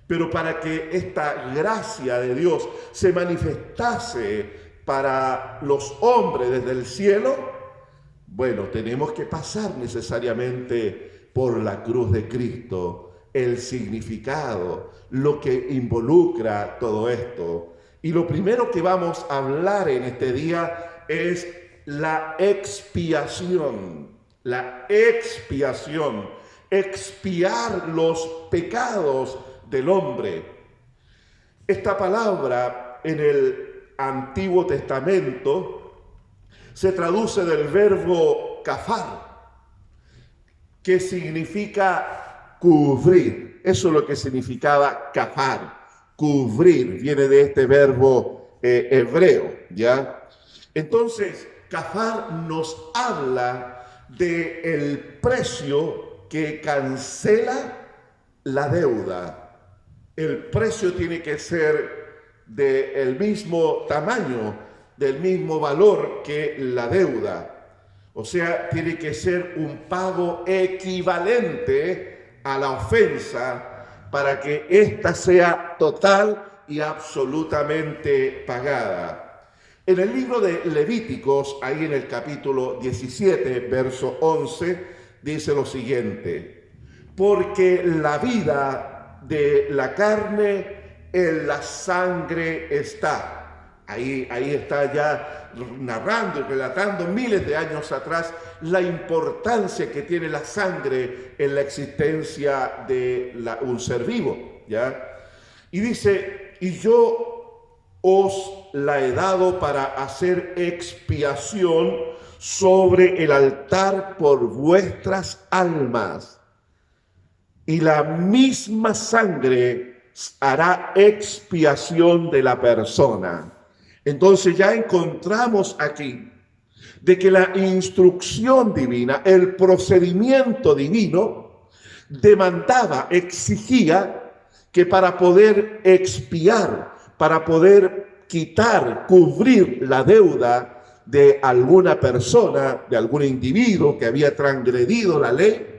Pero para que esta gracia de Dios se manifestase para los hombres desde el cielo, bueno, tenemos que pasar necesariamente por la cruz de Cristo, el significado, lo que involucra todo esto. Y lo primero que vamos a hablar en este día es la expiación. La expiación, expiar los pecados del hombre. Esta palabra en el Antiguo Testamento se traduce del verbo kafar, que significa cubrir. Eso es lo que significaba kafar, cubrir, viene de este verbo hebreo, ¿ya? Entonces, kafar nos habla del precio que cancela la deuda. el precio tiene que ser del mismo tamaño, del mismo valor que la deuda. O sea, tiene que ser un pago equivalente a la ofensa para que ésta sea total y absolutamente pagada. En el libro de Levíticos, ahí en el capítulo 17, verso 11, dice lo siguiente: porque la vida de la carne en la sangre está. Ahí está ya narrando y relatando miles de años atrás la importancia que tiene la sangre en la existencia de un ser vivo, ¿ya? Y dice: y yo os la he dado para hacer expiación sobre el altar por vuestras almas. Y la misma sangre hará expiación de la persona. Entonces ya encontramos aquí de que la instrucción divina, el procedimiento divino, demandaba, exigía que para poder expiar, para poder quitar, cubrir la deuda de alguna persona, de algún individuo que había transgredido la ley,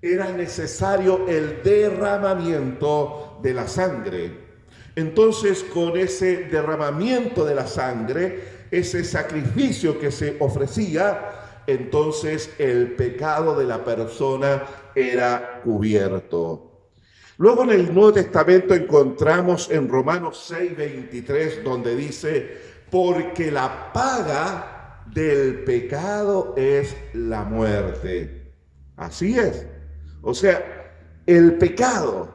era necesario el derramamiento de la sangre. Entonces, con ese derramamiento de la sangre, ese sacrificio que se ofrecía, entonces el pecado de la persona era cubierto. Luego en el Nuevo Testamento encontramos en Romanos 6:23, donde dice: porque la paga del pecado es la muerte. Así es. O sea, el pecado,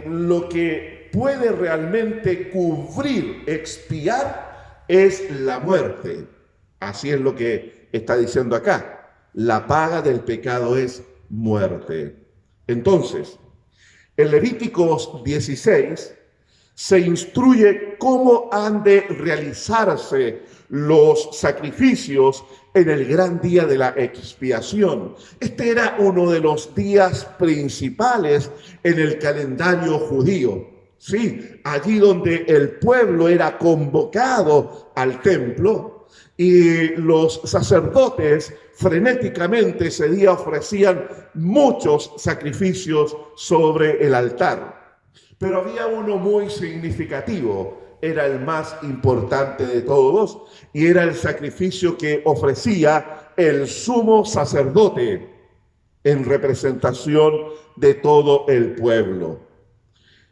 lo que puede realmente cubrir, expiar, es la muerte. Así es lo que está diciendo acá. La paga del pecado es muerte. Entonces, en Levíticos 16 se instruye cómo han de realizarse los sacrificios en el gran día de la expiación. Este era uno de los días principales en el calendario judío. Sí, allí donde el pueblo era convocado al templo y los sacerdotes frenéticamente ese día ofrecían muchos sacrificios sobre el altar. Pero había uno muy significativo, era el más importante de todos, y era el sacrificio que ofrecía el sumo sacerdote en representación de todo el pueblo.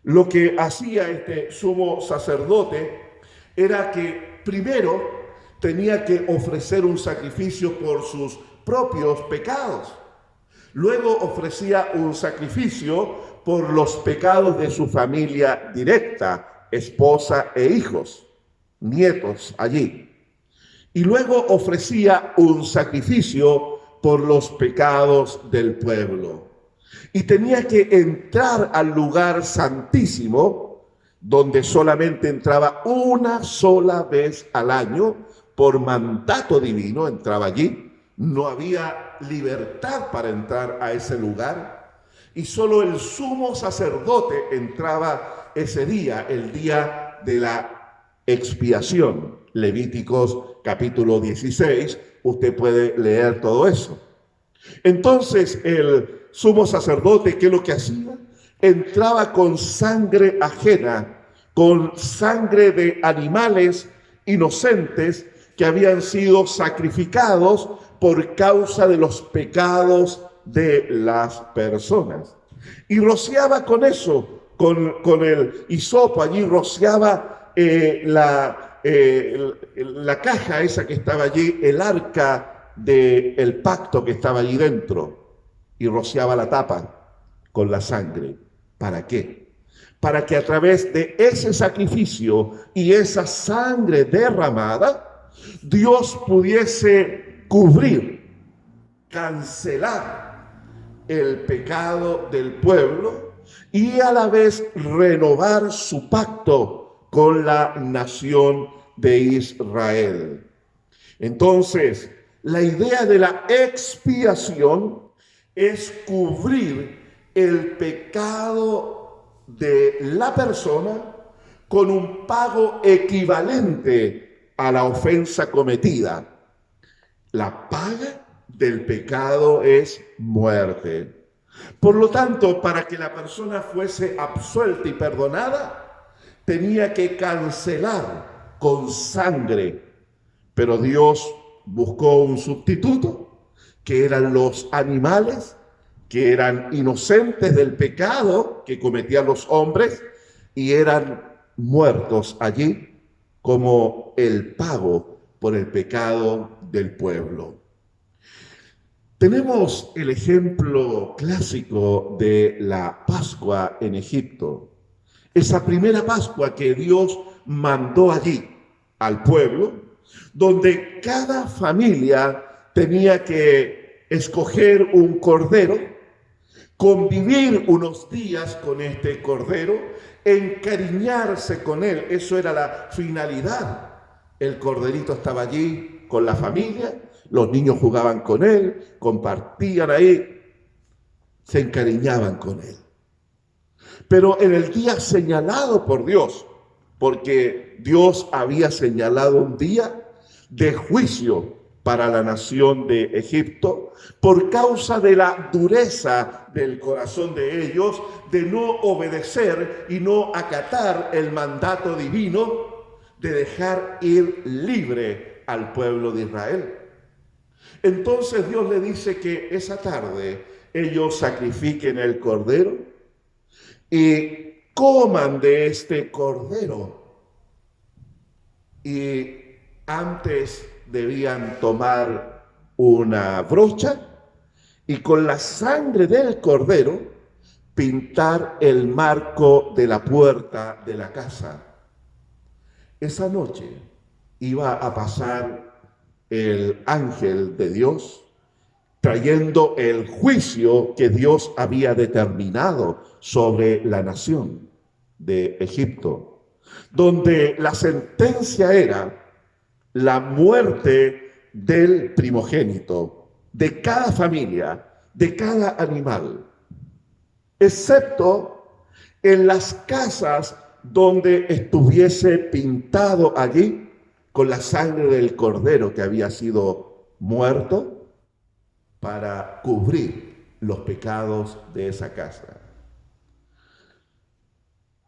Lo que hacía este sumo sacerdote era que primero tenía que ofrecer un sacrificio por sus propios pecados. Luego ofrecía un sacrificio por los pecados de su familia directa, esposa e hijos, nietos allí. Y luego ofrecía un sacrificio por los pecados del pueblo. Y tenía que entrar al lugar santísimo, donde solamente entraba una sola vez al año, por mandato divino entraba allí. No había libertad para entrar a ese lugar. Y solo el sumo sacerdote entraba ese día, el día de la expiación. Levíticos capítulo 16, usted puede leer todo eso. Entonces el sumo sacerdote, ¿qué es lo que hacía? Entraba con sangre ajena, con sangre de animales inocentes que habían sido sacrificados por causa de los pecados de las personas. Y rociaba con eso, con el hisopo, allí rociaba la caja esa que estaba allí, el arca del pacto que estaba allí dentro, y rociaba la tapa con la sangre. ¿Para qué? Para que a través de ese sacrificio y esa sangre derramada, Dios pudiese cubrir, cancelar el pecado del pueblo y a la vez renovar su pacto con la nación de Israel. Entonces, la idea de la expiación es cubrir el pecado de la persona con un pago equivalente a la ofensa cometida. La paga del pecado es muerte. Por lo tanto, para que la persona fuese absuelta y perdonada, tenía que cancelar con sangre. Pero Dios buscó un sustituto, que eran los animales, que eran inocentes del pecado que cometían los hombres y eran muertos allí como el pago por el pecado del pueblo. Tenemos el ejemplo clásico de la Pascua en Egipto. Esa primera Pascua que Dios mandó allí al pueblo, donde cada familia tenía que escoger un cordero, convivir unos días con este cordero, encariñarse con él. Eso era la finalidad. El corderito estaba allí con la familia, los niños jugaban con él, compartían ahí, se encariñaban con él. Pero en el día señalado por Dios, porque Dios había señalado un día de juicio para la nación de Egipto, por causa de la dureza del corazón de ellos, de no obedecer y no acatar el mandato divino de dejar ir libre al pueblo de Israel. Entonces Dios le dice que esa tarde ellos sacrifiquen el cordero y coman de este cordero. Y antes debían tomar una brocha y con la sangre del cordero pintar el marco de la puerta de la casa. Esa noche iba a pasar el ángel de Dios trayendo el juicio que Dios había determinado sobre la nación de Egipto, donde la sentencia era la muerte del primogénito, de cada familia, de cada animal, excepto en las casas donde estuviese pintado allí con la sangre del cordero que había sido muerto para cubrir los pecados de esa casa.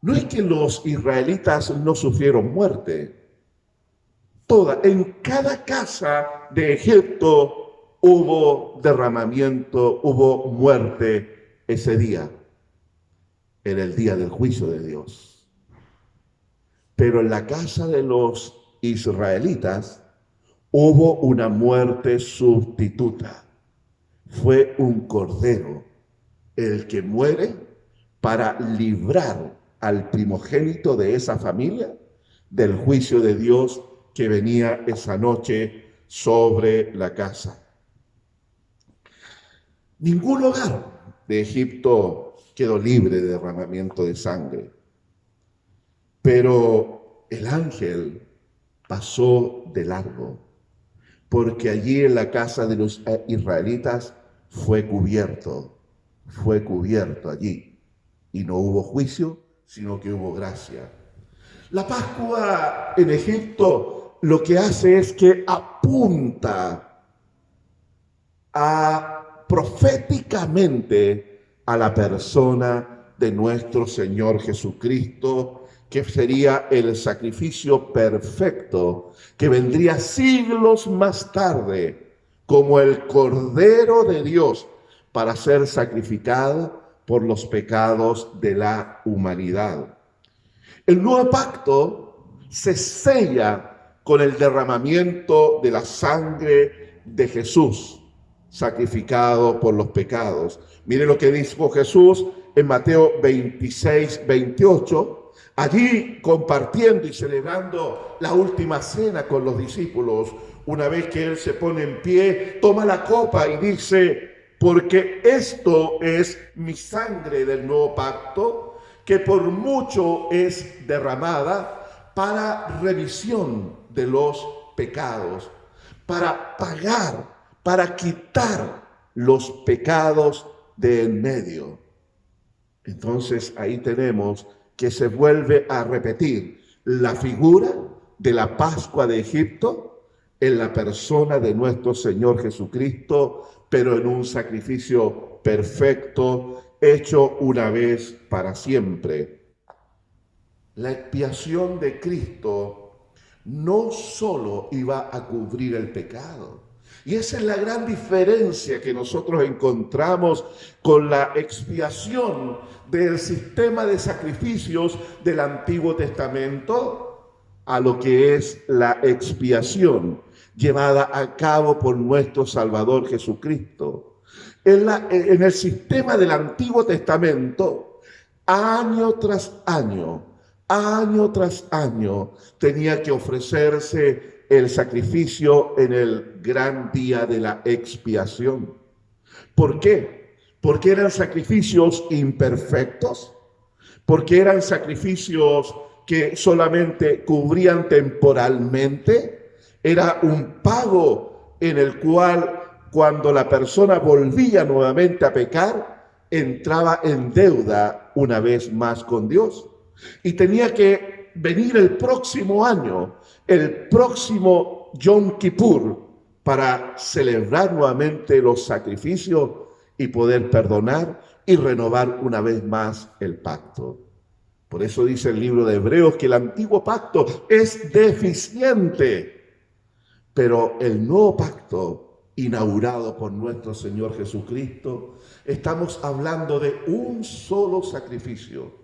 No es que los israelitas no sufrieron muerte. En cada casa de Egipto hubo derramamiento, hubo muerte ese día, en el día del juicio de Dios. Pero en la casa de los israelitas hubo una muerte sustituta. Fue un cordero el que muere para librar al primogénito de esa familia del juicio de Dios que venía esa noche sobre la casa. Ningún hogar de Egipto quedó libre de derramamiento de sangre, pero el ángel pasó de largo, porque allí en la casa de los israelitas fue cubierto allí, y no hubo juicio, sino que hubo gracia. La Pascua en Egipto lo que hace es que apunta proféticamente a la persona de nuestro Señor Jesucristo, que sería el sacrificio perfecto, que vendría siglos más tarde como el Cordero de Dios para ser sacrificado por los pecados de la humanidad. El nuevo pacto se sella con el derramamiento de la sangre de Jesús, sacrificado por los pecados. Mire lo que dijo Jesús en Mateo 26, 28, allí compartiendo y celebrando la última cena con los discípulos. Una vez que Él se pone en pie, toma la copa y dice: porque esto es mi sangre del nuevo pacto, que por mucho es derramada para remisión de los pecados, para pagar, para quitar los pecados de en medio. Entonces ahí tenemos que se vuelve a repetir la figura de la Pascua de Egipto en la persona de nuestro Señor Jesucristo, pero en un sacrificio perfecto, hecho una vez para siempre. La expiación de Cristo no solo iba a cubrir el pecado, y esa es la gran diferencia que nosotros encontramos con la expiación del sistema de sacrificios del Antiguo Testamento a lo que es la expiación llevada a cabo por nuestro Salvador Jesucristo. En el sistema del Antiguo Testamento, año tras año, tenía que ofrecerse el sacrificio en el gran día de la expiación. ¿Por qué? Porque eran sacrificios imperfectos, porque eran sacrificios que solamente cubrían temporalmente. Era un pago en el cual, cuando la persona volvía nuevamente a pecar, entraba en deuda una vez más con Dios. Y tenía que venir el próximo año, el próximo Yom Kippur, para celebrar nuevamente los sacrificios y poder perdonar y renovar una vez más el pacto. Por eso dice el libro de Hebreos que el antiguo pacto es deficiente, pero el nuevo pacto inaugurado por nuestro Señor Jesucristo, estamos hablando de un solo sacrificio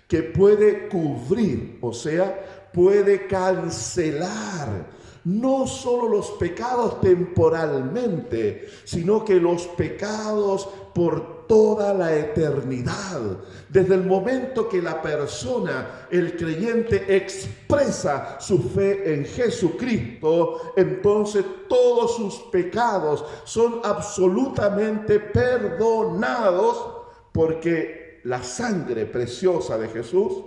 que puede cubrir, o sea, puede cancelar no solo los pecados temporalmente, sino que los pecados por toda la eternidad. Desde el momento que la persona, el creyente, expresa su fe en Jesucristo, entonces todos sus pecados son absolutamente perdonados, porque la sangre preciosa de Jesús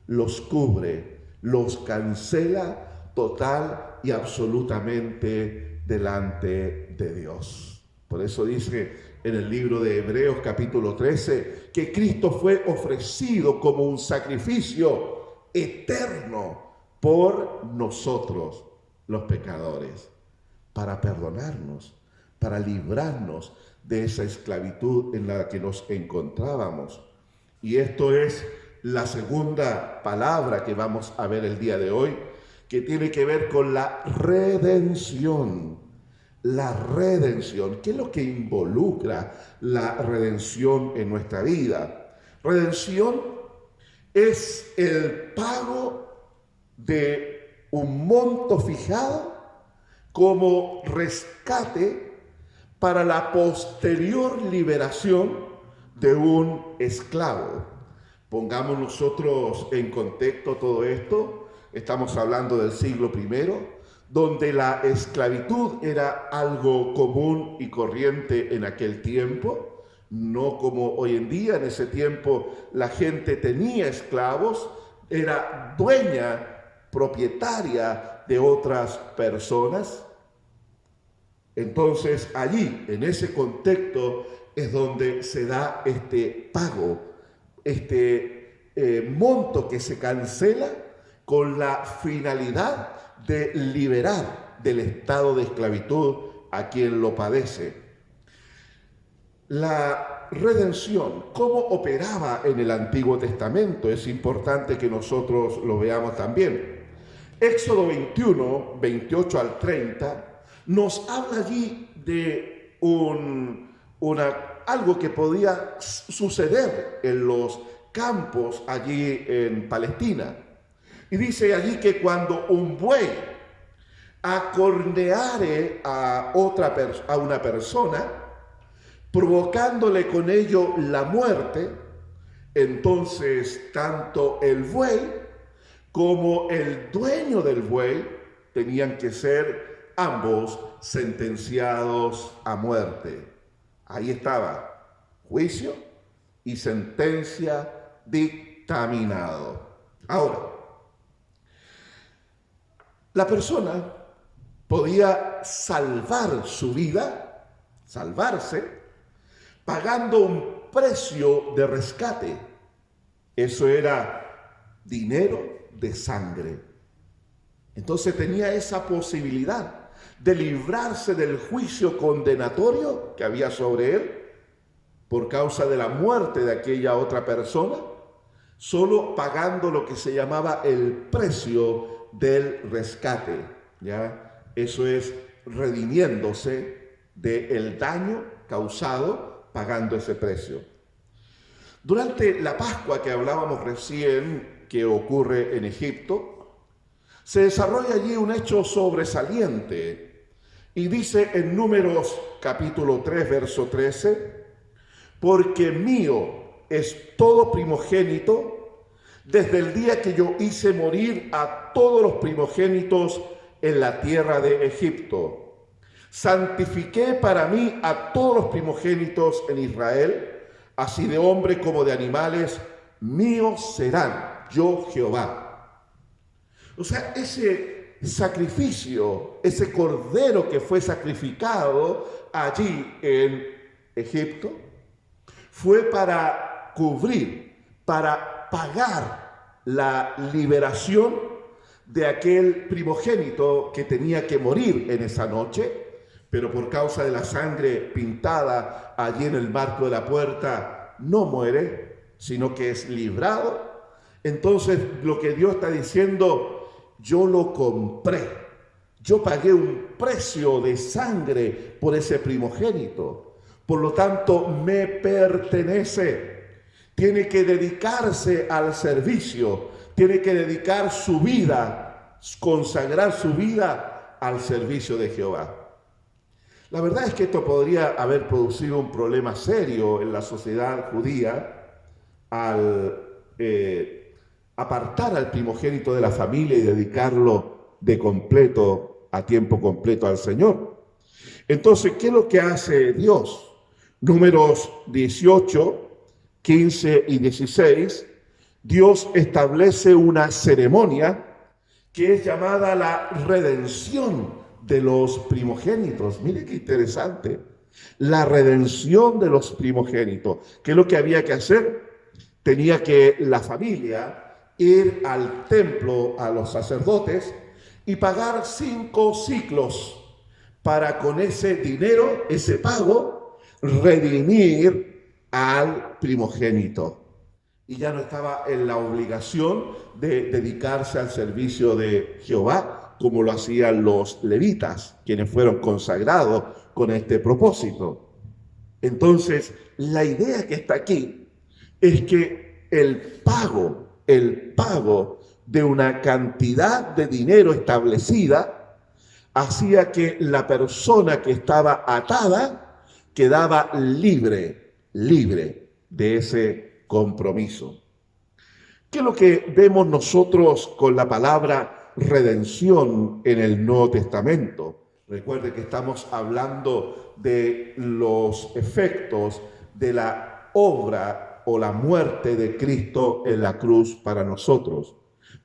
los cubre, los cancela total y absolutamente delante de Dios. Por eso dice en el libro de Hebreos capítulo 13 que Cristo fue ofrecido como un sacrificio eterno por nosotros, los pecadores, para perdonarnos, para librarnos de esa esclavitud en la que nos encontrábamos. Y esto es la segunda palabra que vamos a ver el día de hoy, que tiene que ver con la redención. La redención. ¿Qué es lo que involucra la redención en nuestra vida? Redención es el pago de un monto fijado como rescate para la posterior liberación de un esclavo. Pongamos nosotros en contexto todo esto. Estamos hablando del siglo I, donde la esclavitud era algo común y corriente en aquel tiempo, no como hoy en día. En ese tiempo la gente tenía esclavos, era dueña, propietaria de otras personas. Entonces allí, en ese contexto, es donde se da este pago, este monto que se cancela con la finalidad de liberar del estado de esclavitud a quien lo padece. La redención, ¿cómo operaba en el Antiguo Testamento? Es importante que nosotros lo veamos también. Éxodo 21, 28 al 30, nos habla allí de algo que podía suceder en los campos allí en Palestina. Y dice allí que cuando un buey acorneare a una persona, provocándole con ello la muerte, entonces tanto el buey como el dueño del buey tenían que ser ambos sentenciados a muerte. Ahí estaba, juicio y sentencia dictaminado. Ahora, la persona podía salvar su vida, salvarse, pagando un precio de rescate. Eso era dinero de sangre. Entonces tenía esa posibilidad de librarse del juicio condenatorio que había sobre él por causa de la muerte de aquella otra persona, solo pagando lo que se llamaba el precio del rescate, ¿ya? Eso es redimiéndose del daño causado pagando ese precio. Durante la Pascua que hablábamos recién, que ocurre en Egipto, se desarrolla allí un hecho sobresaliente y dice en Números capítulo 3, verso 13, porque mío es todo primogénito, desde el día que yo hice morir a todos los primogénitos en la tierra de Egipto. Santifiqué para mí a todos los primogénitos en Israel, así de hombre como de animales, míos serán, yo Jehová. O sea, ese sacrificio, ese cordero que fue sacrificado allí en Egipto, fue para cubrir, para pagar la liberación de aquel primogénito que tenía que morir en esa noche, pero por causa de la sangre pintada allí en el marco de la puerta, no muere, sino que es librado. Entonces, lo que Dios está diciendo, yo lo compré, yo pagué un precio de sangre por ese primogénito. Por lo tanto, me pertenece. Tiene que dedicarse al servicio, tiene que dedicar su vida, consagrar su vida al servicio de Jehová. La verdad es que esto podría haber producido un problema serio en la sociedad judía al apartar al primogénito de la familia y dedicarlo de completo, a tiempo completo al Señor. Entonces, ¿qué es lo que hace Dios? Números 18, 15 y 16, Dios establece una ceremonia que es llamada la redención de los primogénitos. Mire qué interesante. La redención de los primogénitos. ¿Qué es lo que había que hacer? Tenía que la familia ir al templo, a los sacerdotes, y pagar 5 siclos para con ese dinero, ese pago, redimir al primogénito. Y ya no estaba en la obligación de dedicarse al servicio de Jehová, como lo hacían los levitas, quienes fueron consagrados con este propósito. Entonces, la idea que está aquí es que el pago de una cantidad de dinero establecida hacía que la persona que estaba atada quedaba libre de ese compromiso. ¿Qué es lo que vemos nosotros con la palabra redención en el Nuevo Testamento? Recuerde que estamos hablando de los efectos de la obra o la muerte de Cristo en la cruz para nosotros.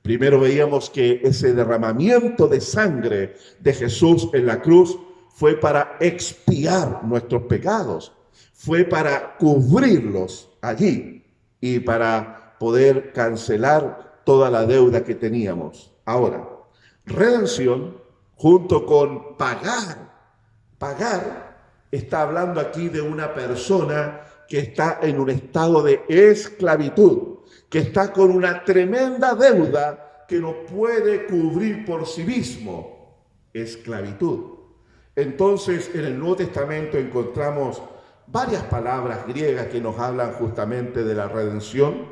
Primero veíamos que ese derramamiento de sangre de Jesús en la cruz fue para expiar nuestros pecados, fue para cubrirlos allí y para poder cancelar toda la deuda que teníamos. Ahora, redención junto con pagar está hablando aquí de una persona que está en un estado de esclavitud, que está con una tremenda deuda que no puede cubrir por sí mismo. Esclavitud. Entonces, en el Nuevo Testamento encontramos varias palabras griegas que nos hablan justamente de la redención,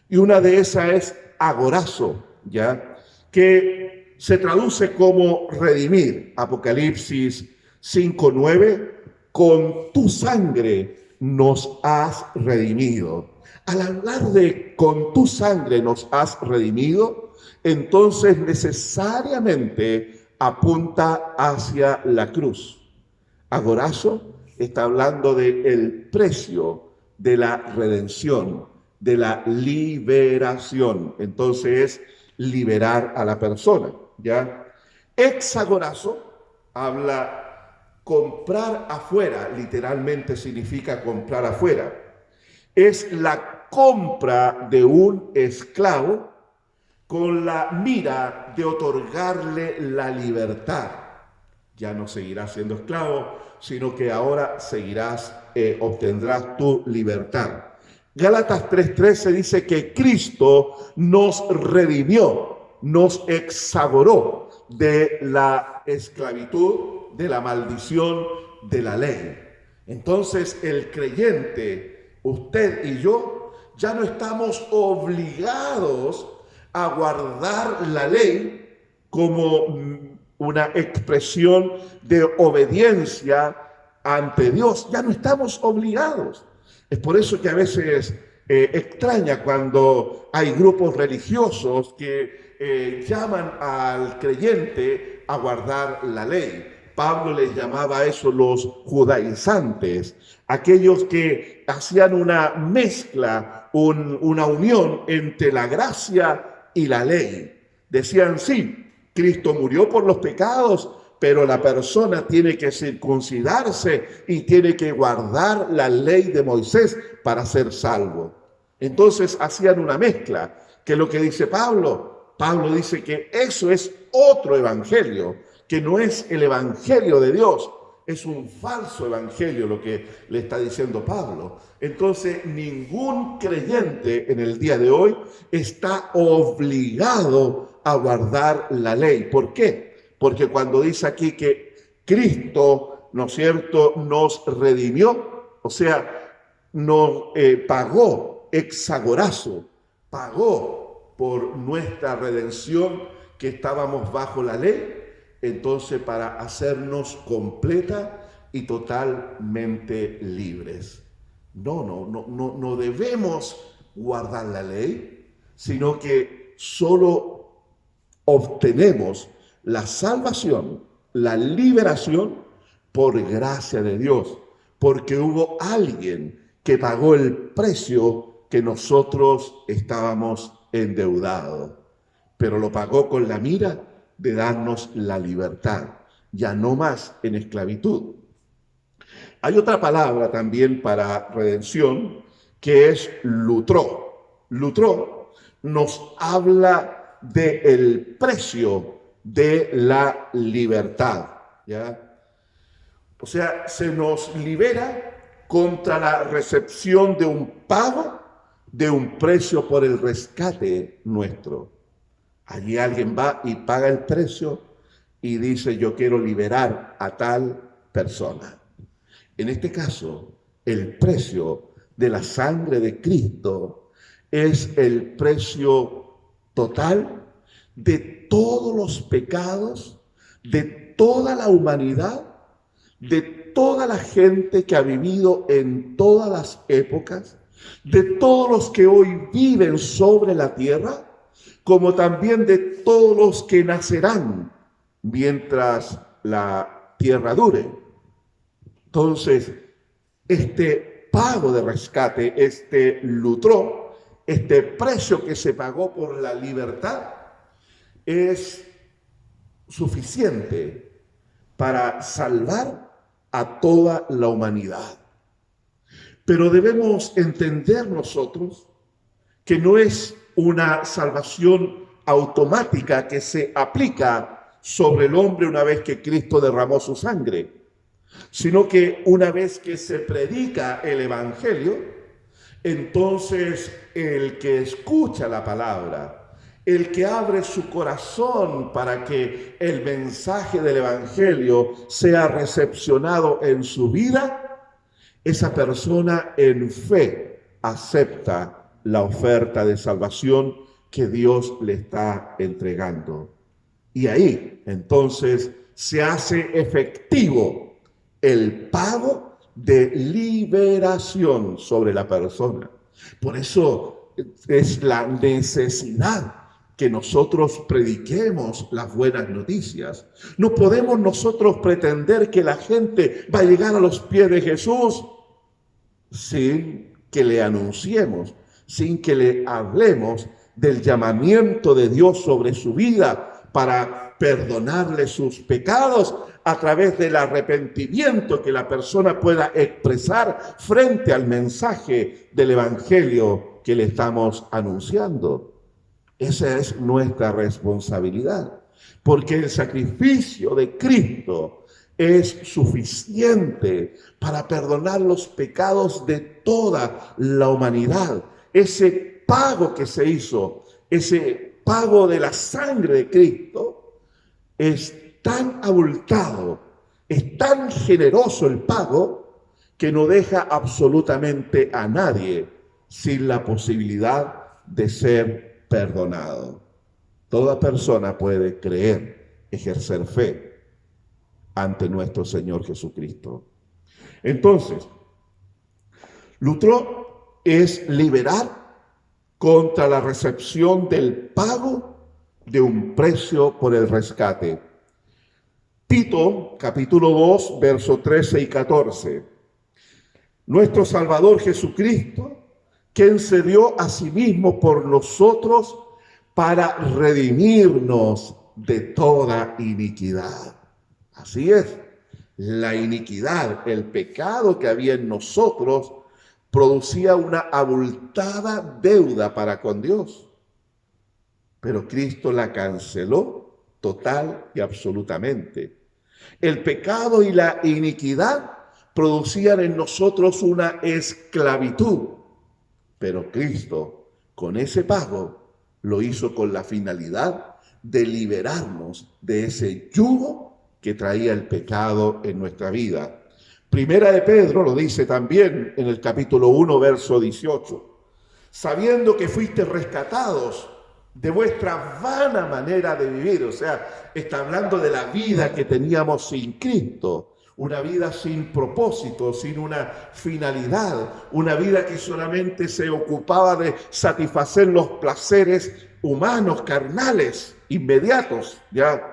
y una de esas es agorazo, ¿ya? Que se traduce como redimir. Apocalipsis 5:9, con tu sangre nos has redimido. Al hablar de con tu sangre nos has redimido, entonces necesariamente apunta hacia la cruz. Agorazo está hablando del precio de la redención, de la liberación. Entonces es liberar a la persona, ¿ya? Exagorazo habla Comprar afuera, literalmente significa comprar afuera, es la compra de un esclavo con la mira de otorgarle la libertad. Ya no seguirás siendo esclavo, sino que ahora obtendrás tu libertad. Gálatas 3:13 dice que Cristo nos redimió, nos exaboró de la esclavitud, de la maldición de la ley. Entonces el creyente, usted y yo, ya no estamos obligados a guardar la ley como una expresión de obediencia ante Dios. Ya no estamos obligados. Es por eso que a veces extraña cuando hay grupos religiosos que llaman al creyente a guardar la ley. Pablo les llamaba a eso los judaizantes, aquellos que hacían una mezcla, una unión entre la gracia y la ley. Decían, sí, Cristo murió por los pecados, pero la persona tiene que circuncidarse y tiene que guardar la ley de Moisés para ser salvo. Entonces hacían una mezcla, que lo que dice Pablo dice que eso es otro evangelio, que no es el evangelio de Dios, es un falso evangelio lo que le está diciendo Pablo. Entonces ningún creyente en el día de hoy está obligado a guardar la ley. ¿Por qué? Porque cuando dice aquí que Cristo, ¿no es cierto?, nos redimió, o sea, nos pagó, exagorazo, pagó por nuestra redención que estábamos bajo la ley, entonces para hacernos completa y totalmente libres. No debemos guardar la ley, sino que solo obtenemos la salvación, la liberación por gracia de Dios, porque hubo alguien que pagó el precio que nosotros estábamos endeudados, pero lo pagó con la mira de darnos la libertad, ya no más en esclavitud. Hay otra palabra también para redención que es lutró. Lutró nos habla del precio de la libertad, ¿ya? O sea, se nos libera contra la recepción de un pago, de un precio por el rescate nuestro. Allí alguien va y paga el precio y dice, yo quiero liberar a tal persona. En este caso, el precio de la sangre de Cristo es el precio total de todos los pecados, de toda la humanidad, de toda la gente que ha vivido en todas las épocas, de todos los que hoy viven sobre la tierra, como también de todos los que nacerán mientras la tierra dure. Entonces, este pago de rescate, este lutró, este precio que se pagó por la libertad, es suficiente para salvar a toda la humanidad. Pero debemos entender nosotros que no es una salvación automática que se aplica sobre el hombre una vez que Cristo derramó su sangre, sino que una vez que se predica el evangelio, entonces el que escucha la palabra, el que abre su corazón para que el mensaje del evangelio sea recepcionado en su vida, esa persona en fe acepta la oferta de salvación que Dios le está entregando. Y ahí, entonces, se hace efectivo el pago de liberación sobre la persona. Por eso es la necesidad que nosotros prediquemos las buenas noticias. No podemos nosotros pretender que la gente va a llegar a los pies de Jesús sin que le anunciemos, sin que le hablemos del llamamiento de Dios sobre su vida para perdonarle sus pecados a través del arrepentimiento que la persona pueda expresar frente al mensaje del Evangelio que le estamos anunciando. Esa es nuestra responsabilidad, porque el sacrificio de Cristo es suficiente para perdonar los pecados de toda la humanidad. Ese pago que se hizo, ese pago de la sangre de Cristo, es tan abultado, es tan generoso el pago, que no deja absolutamente a nadie sin la posibilidad de ser perdonado. Toda persona puede creer, ejercer fe ante nuestro Señor Jesucristo. Entonces, Lutero es liberar contra la recepción del pago de un precio por el rescate. Tito, capítulo 2, versos 13 y 14. Nuestro Salvador Jesucristo, quien se dio a sí mismo por nosotros para redimirnos de toda iniquidad. Así es, la iniquidad, el pecado que había en nosotros, producía una abultada deuda para con Dios. Pero Cristo la canceló total y absolutamente. El pecado y la iniquidad producían en nosotros una esclavitud. Pero Cristo, con ese pago, lo hizo con la finalidad de liberarnos de ese yugo que traía el pecado en nuestra vida. Primera de Pedro lo dice también en el capítulo 1, verso 18. Sabiendo que fuiste rescatados de vuestra vana manera de vivir. O sea, está hablando de la vida que teníamos sin Cristo. Una vida sin propósito, sin una finalidad. Una vida que solamente se ocupaba de satisfacer los placeres humanos, carnales, inmediatos. ¿Ya?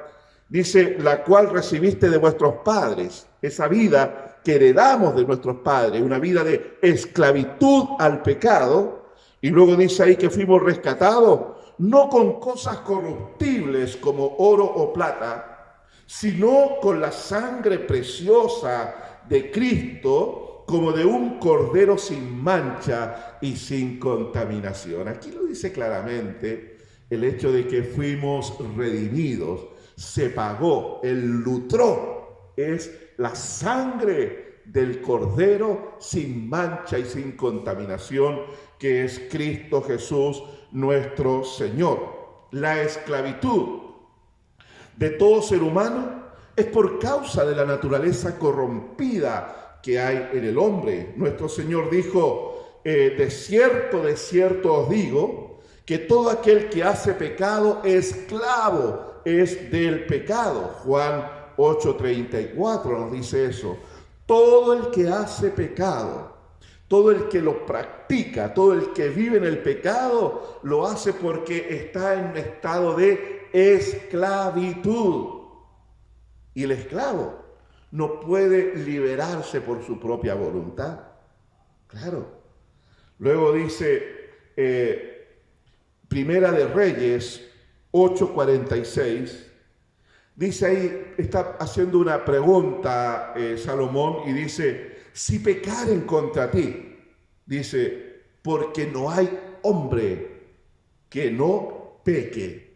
Dice, la cual recibiste de vuestros padres. Esa vida que heredamos de nuestros padres, una vida de esclavitud al pecado. Y luego dice ahí que fuimos rescatados, no con cosas corruptibles como oro o plata, sino con la sangre preciosa de Cristo, como de un cordero sin mancha y sin contaminación. Aquí lo dice claramente el hecho de que fuimos redimidos, se pagó, el lutro es la sangre del cordero sin mancha y sin contaminación, que es Cristo Jesús nuestro Señor. La esclavitud de todo ser humano es por causa de la naturaleza corrompida que hay en el hombre. Nuestro Señor dijo, de cierto os digo, que todo aquel que hace pecado, esclavo es del pecado. Juan 8:34 nos dice eso. Todo el que hace pecado, todo el que lo practica, todo el que vive en el pecado, lo hace porque está en un estado de esclavitud. Y el esclavo no puede liberarse por su propia voluntad. Claro. Luego dice Primera de Reyes 8:46. Dice ahí, está haciendo una pregunta Salomón y dice, si pecaren contra ti, dice, porque no hay hombre que no peque.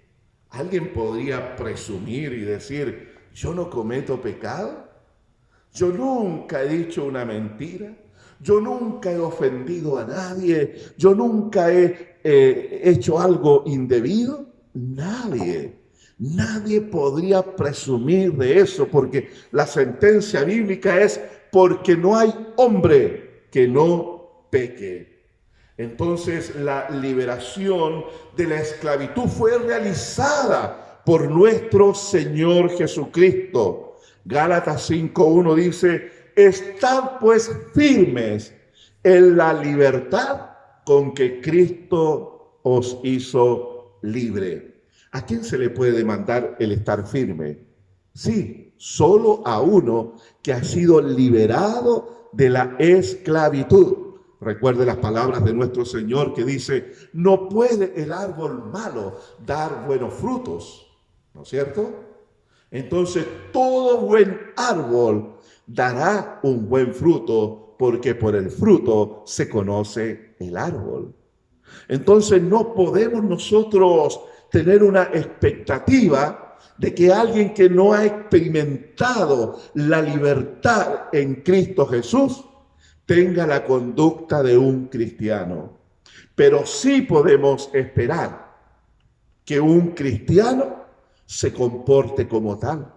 ¿Alguien podría presumir y decir, yo no cometo pecado? Yo nunca he dicho una mentira. Yo nunca he ofendido a nadie. Yo nunca he hecho algo indebido. Nadie podría presumir de eso, porque la sentencia bíblica es porque no hay hombre que no peque. Entonces la liberación de la esclavitud fue realizada por nuestro Señor Jesucristo. Gálatas 5:1 dice, estad pues firmes en la libertad con que Cristo os hizo libre. ¿A quién se le puede demandar el estar firme? Sí, solo a uno que ha sido liberado de la esclavitud. Recuerde las palabras de nuestro Señor que dice, no puede el árbol malo dar buenos frutos, ¿no es cierto? Entonces todo buen árbol dará un buen fruto, porque por el fruto se conoce el árbol. Entonces no podemos nosotros tener una expectativa de que alguien que no ha experimentado la libertad en Cristo Jesús tenga la conducta de un cristiano. Pero sí podemos esperar que un cristiano se comporte como tal.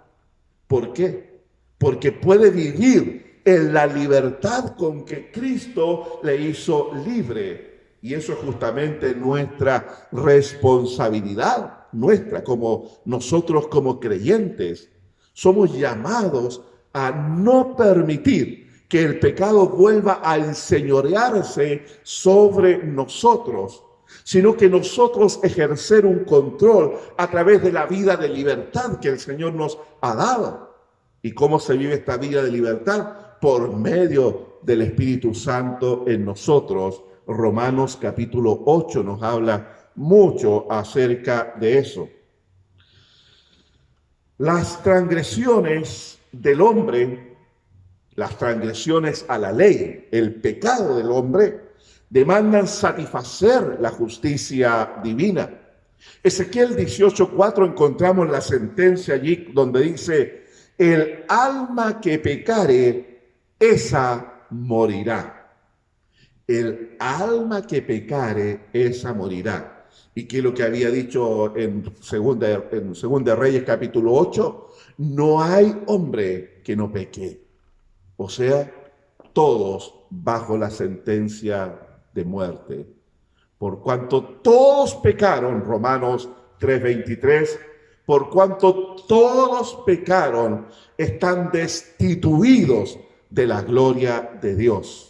¿Por qué? Porque puede vivir en la libertad con que Cristo le hizo libre. Y eso es justamente nuestra responsabilidad, nuestra, como nosotros como creyentes. Somos llamados a no permitir que el pecado vuelva a enseñorearse sobre nosotros, sino que nosotros ejercer un control a través de la vida de libertad que el Señor nos ha dado. ¿Y cómo se vive esta vida de libertad? Por medio del Espíritu Santo en nosotros. Romanos capítulo 8 nos habla mucho acerca de eso. Las transgresiones del hombre, las transgresiones a la ley, el pecado del hombre, demandan satisfacer la justicia divina. Ezequiel 18:4 encontramos la sentencia allí donde dice: el alma que pecare, esa morirá. El alma que pecare, esa morirá. ¿Y qué es lo que había dicho en Segunda Reyes capítulo 8? No hay hombre que no peque. O sea, todos bajo la sentencia de muerte. Por cuanto todos pecaron, Romanos 3:23, por cuanto todos pecaron, están destituidos de la gloria de Dios.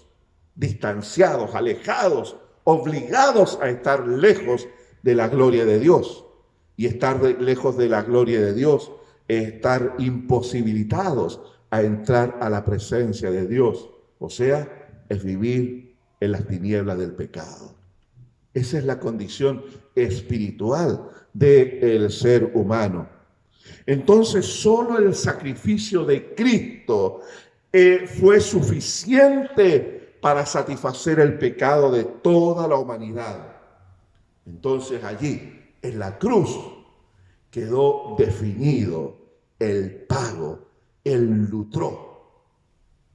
Distanciados, alejados, obligados a estar lejos de la gloria de Dios. Y estar lejos de la gloria de Dios es estar imposibilitados a entrar a la presencia de Dios. O sea, es vivir en las tinieblas del pecado. Esa es la condición espiritual del ser humano. Entonces, solo el sacrificio de Cristo fue suficiente para satisfacer el pecado de toda la humanidad. Entonces allí, en la cruz, quedó definido el pago, el lutro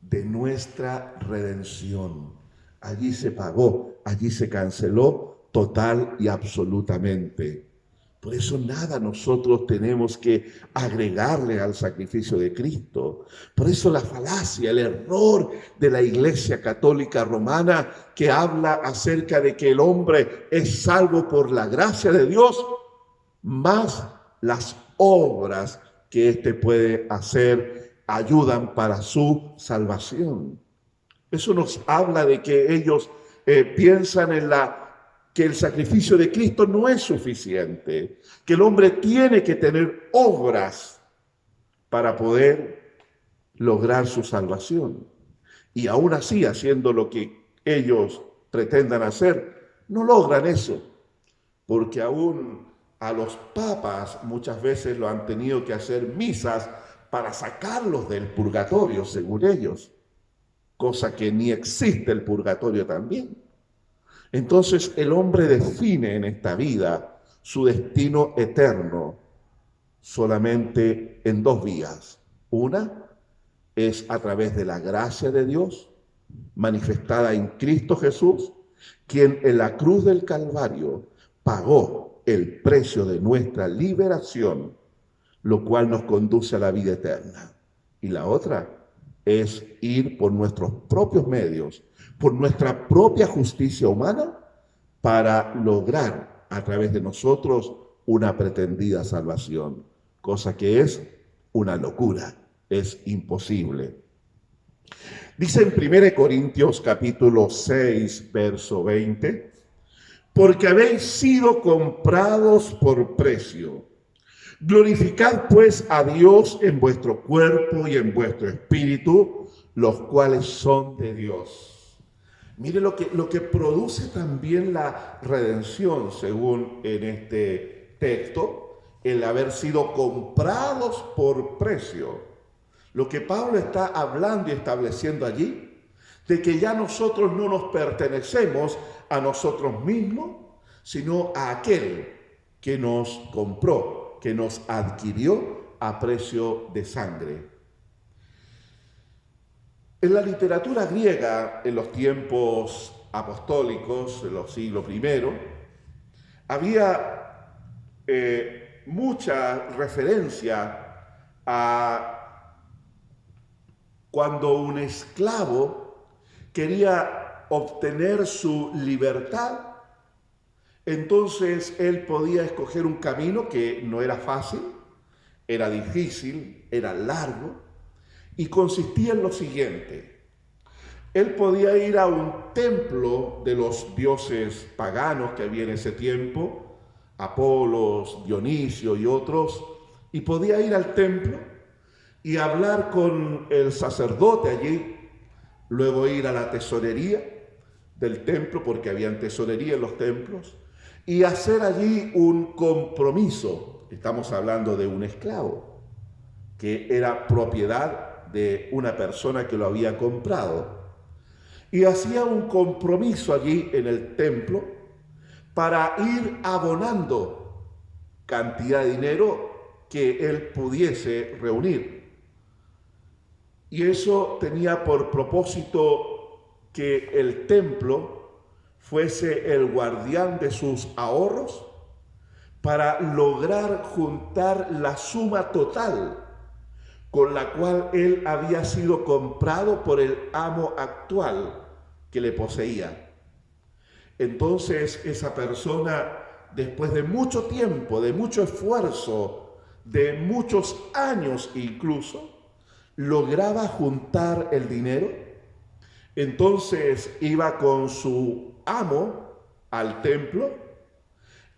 de nuestra redención. Allí se pagó, allí se canceló total y absolutamente. Por eso nada nosotros tenemos que agregarle al sacrificio de Cristo. Por eso la falacia, el error de la Iglesia Católica Romana que habla acerca de que el hombre es salvo por la gracia de Dios, más las obras que éste puede hacer ayudan para su salvación. Eso nos habla de que ellos piensan que el sacrificio de Cristo no es suficiente, que el hombre tiene que tener obras para poder lograr su salvación. Y aún así, haciendo lo que ellos pretendan hacer, no logran eso, porque aún a los papas muchas veces lo han tenido que hacer misas para sacarlos del purgatorio, según ellos, cosa que ni existe el purgatorio también. Entonces el hombre define en esta vida su destino eterno solamente en dos vías. Una es a través de la gracia de Dios manifestada en Cristo Jesús, quien en la cruz del Calvario pagó el precio de nuestra liberación, lo cual nos conduce a la vida eterna. Y la otra es ir por nuestros propios medios, por nuestra propia justicia humana, para lograr a través de nosotros una pretendida salvación, cosa que es una locura, es imposible. Dice en 1 Corintios capítulo 6, verso 20, porque habéis sido comprados por precio. Glorificad pues a Dios en vuestro cuerpo y en vuestro espíritu, los cuales son de Dios. Mire lo que produce también la redención, según en este texto, el haber sido comprados por precio. Lo que Pablo está hablando y estableciendo allí, de que ya nosotros no nos pertenecemos a nosotros mismos, sino a aquel que nos compró, que nos adquirió a precio de sangre. En la literatura griega, en los tiempos apostólicos, en los siglos I, había mucha referencia a cuando un esclavo quería obtener su libertad, entonces él podía escoger un camino que no era fácil, era difícil, era largo, y consistía en lo siguiente. Él podía ir a un templo de los dioses paganos que había en ese tiempo, Apolos, Dionisio y otros, y podía ir al templo y hablar con el sacerdote allí, luego ir a la tesorería del templo, porque había tesorería en los templos, y hacer allí un compromiso. Estamos hablando de un esclavo, que era propiedad de una persona que lo había comprado. Y hacía un compromiso allí en el templo para ir abonando cantidad de dinero que él pudiese reunir. Y eso tenía por propósito que el templo fuese el guardián de sus ahorros para lograr juntar la suma total con la cual él había sido comprado por el amo actual que le poseía. Entonces esa persona, después de mucho tiempo, de mucho esfuerzo, de muchos años incluso, lograba juntar el dinero. Entonces iba con su amo al templo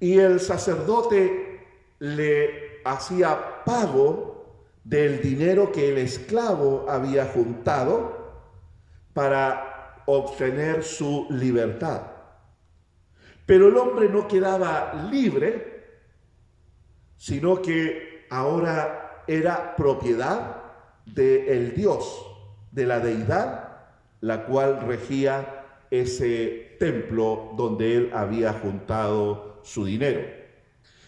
y el sacerdote le hacía pago del dinero que el esclavo había juntado para obtener su libertad. Pero el hombre no quedaba libre, sino que ahora era propiedad del Dios, de la deidad, la cual regía ese templo donde él había juntado su dinero.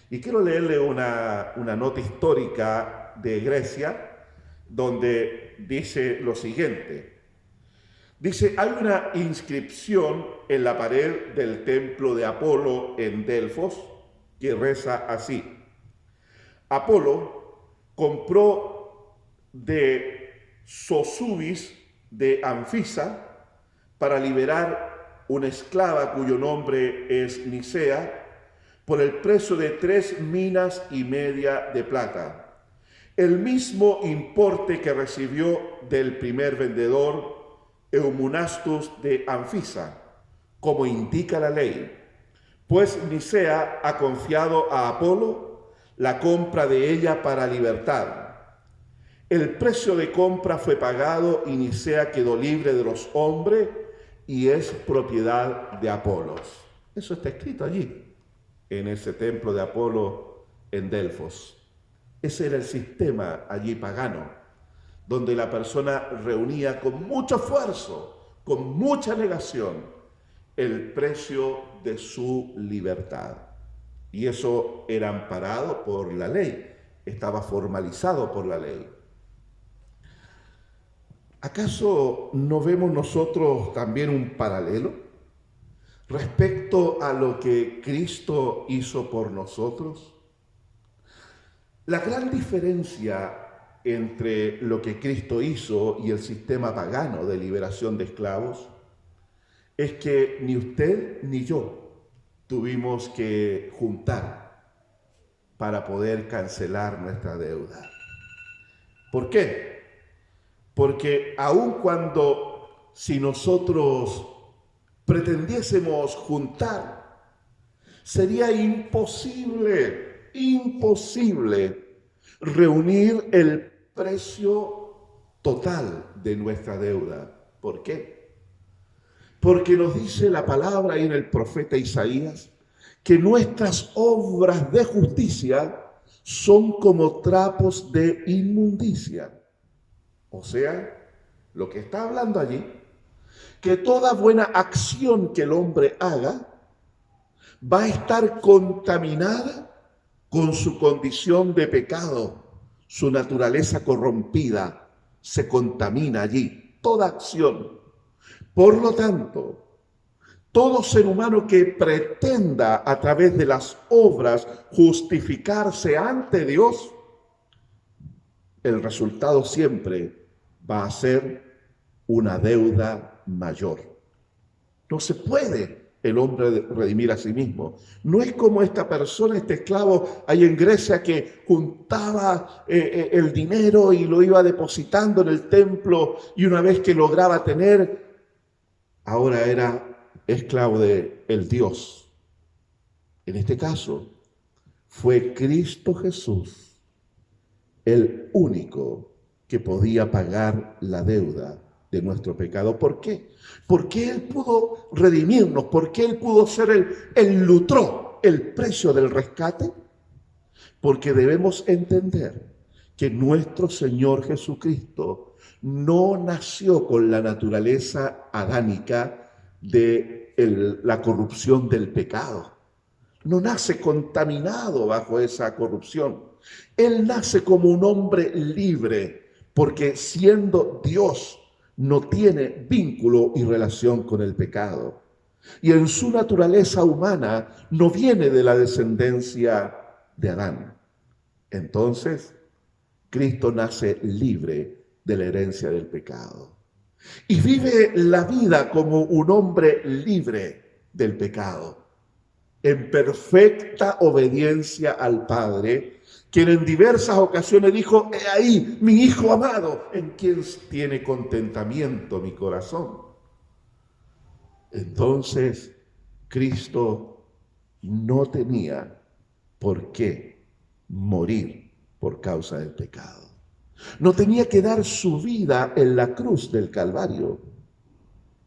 Y quiero leerle una nota histórica de Grecia, donde dice lo siguiente. Dice, hay una inscripción en la pared del templo de Apolo en Delfos que reza así. Apolo compró de Sosubis de Anfisa para liberar una esclava cuyo nombre es Nicea por el precio de 3,5 minas de plata, el mismo importe que recibió del primer vendedor Eumunastus de Anfisa, como indica la ley, pues Nicea ha confiado a Apolo la compra de ella para libertad. El precio de compra fue pagado y Nicea quedó libre de los hombres y es propiedad de Apolos. Eso está escrito allí, en ese templo de Apolo en Delfos. Ese era el sistema allí pagano, donde la persona reunía con mucho esfuerzo, con mucha negación, el precio de su libertad. Y eso era amparado por la ley, estaba formalizado por la ley. ¿Acaso no vemos nosotros también un paralelo respecto a lo que Cristo hizo por nosotros? La gran diferencia entre lo que Cristo hizo y el sistema pagano de liberación de esclavos es que ni usted ni yo tuvimos que juntar para poder cancelar nuestra deuda. ¿Por qué? Porque aun cuando si nosotros pretendiésemos juntar, sería imposible reunir el precio total de nuestra deuda. ¿Por qué? Porque nos dice la palabra ahí en el profeta Isaías que nuestras obras de justicia son como trapos de inmundicia. O sea, lo que está hablando allí, que toda buena acción que el hombre haga va a estar contaminada con su condición de pecado. Su naturaleza corrompida se contamina allí, toda acción. Por lo tanto, todo ser humano que pretenda a través de las obras justificarse ante Dios, el resultado siempre va a ser una deuda mayor. No se puede el hombre redimir a sí mismo. No es como esta persona, este esclavo ahí en Grecia que juntaba el dinero y lo iba depositando en el templo, y una vez que lograba tener, ahora era esclavo de el Dios. En este caso, fue Cristo Jesús el único que podía pagar la deuda de nuestro pecado. ¿Por qué? Porque Él pudo redimirnos, porque Él pudo ser el lutró, el precio del rescate. Porque debemos entender que nuestro Señor Jesucristo no nació con la naturaleza adánica de la corrupción del pecado. No nace contaminado bajo esa corrupción. Él nace como un hombre libre, porque siendo Dios no tiene vínculo y relación con el pecado. Y en su naturaleza humana no viene de la descendencia de Adán. Entonces, Cristo nace libre de la herencia del pecado. Y vive la vida como un hombre libre del pecado, en perfecta obediencia al Padre, quien en diversas ocasiones dijo: he ahí mi Hijo amado, en quien tiene contentamiento mi corazón. Entonces, Cristo no tenía por qué morir por causa del pecado. No tenía que dar su vida en la cruz del Calvario,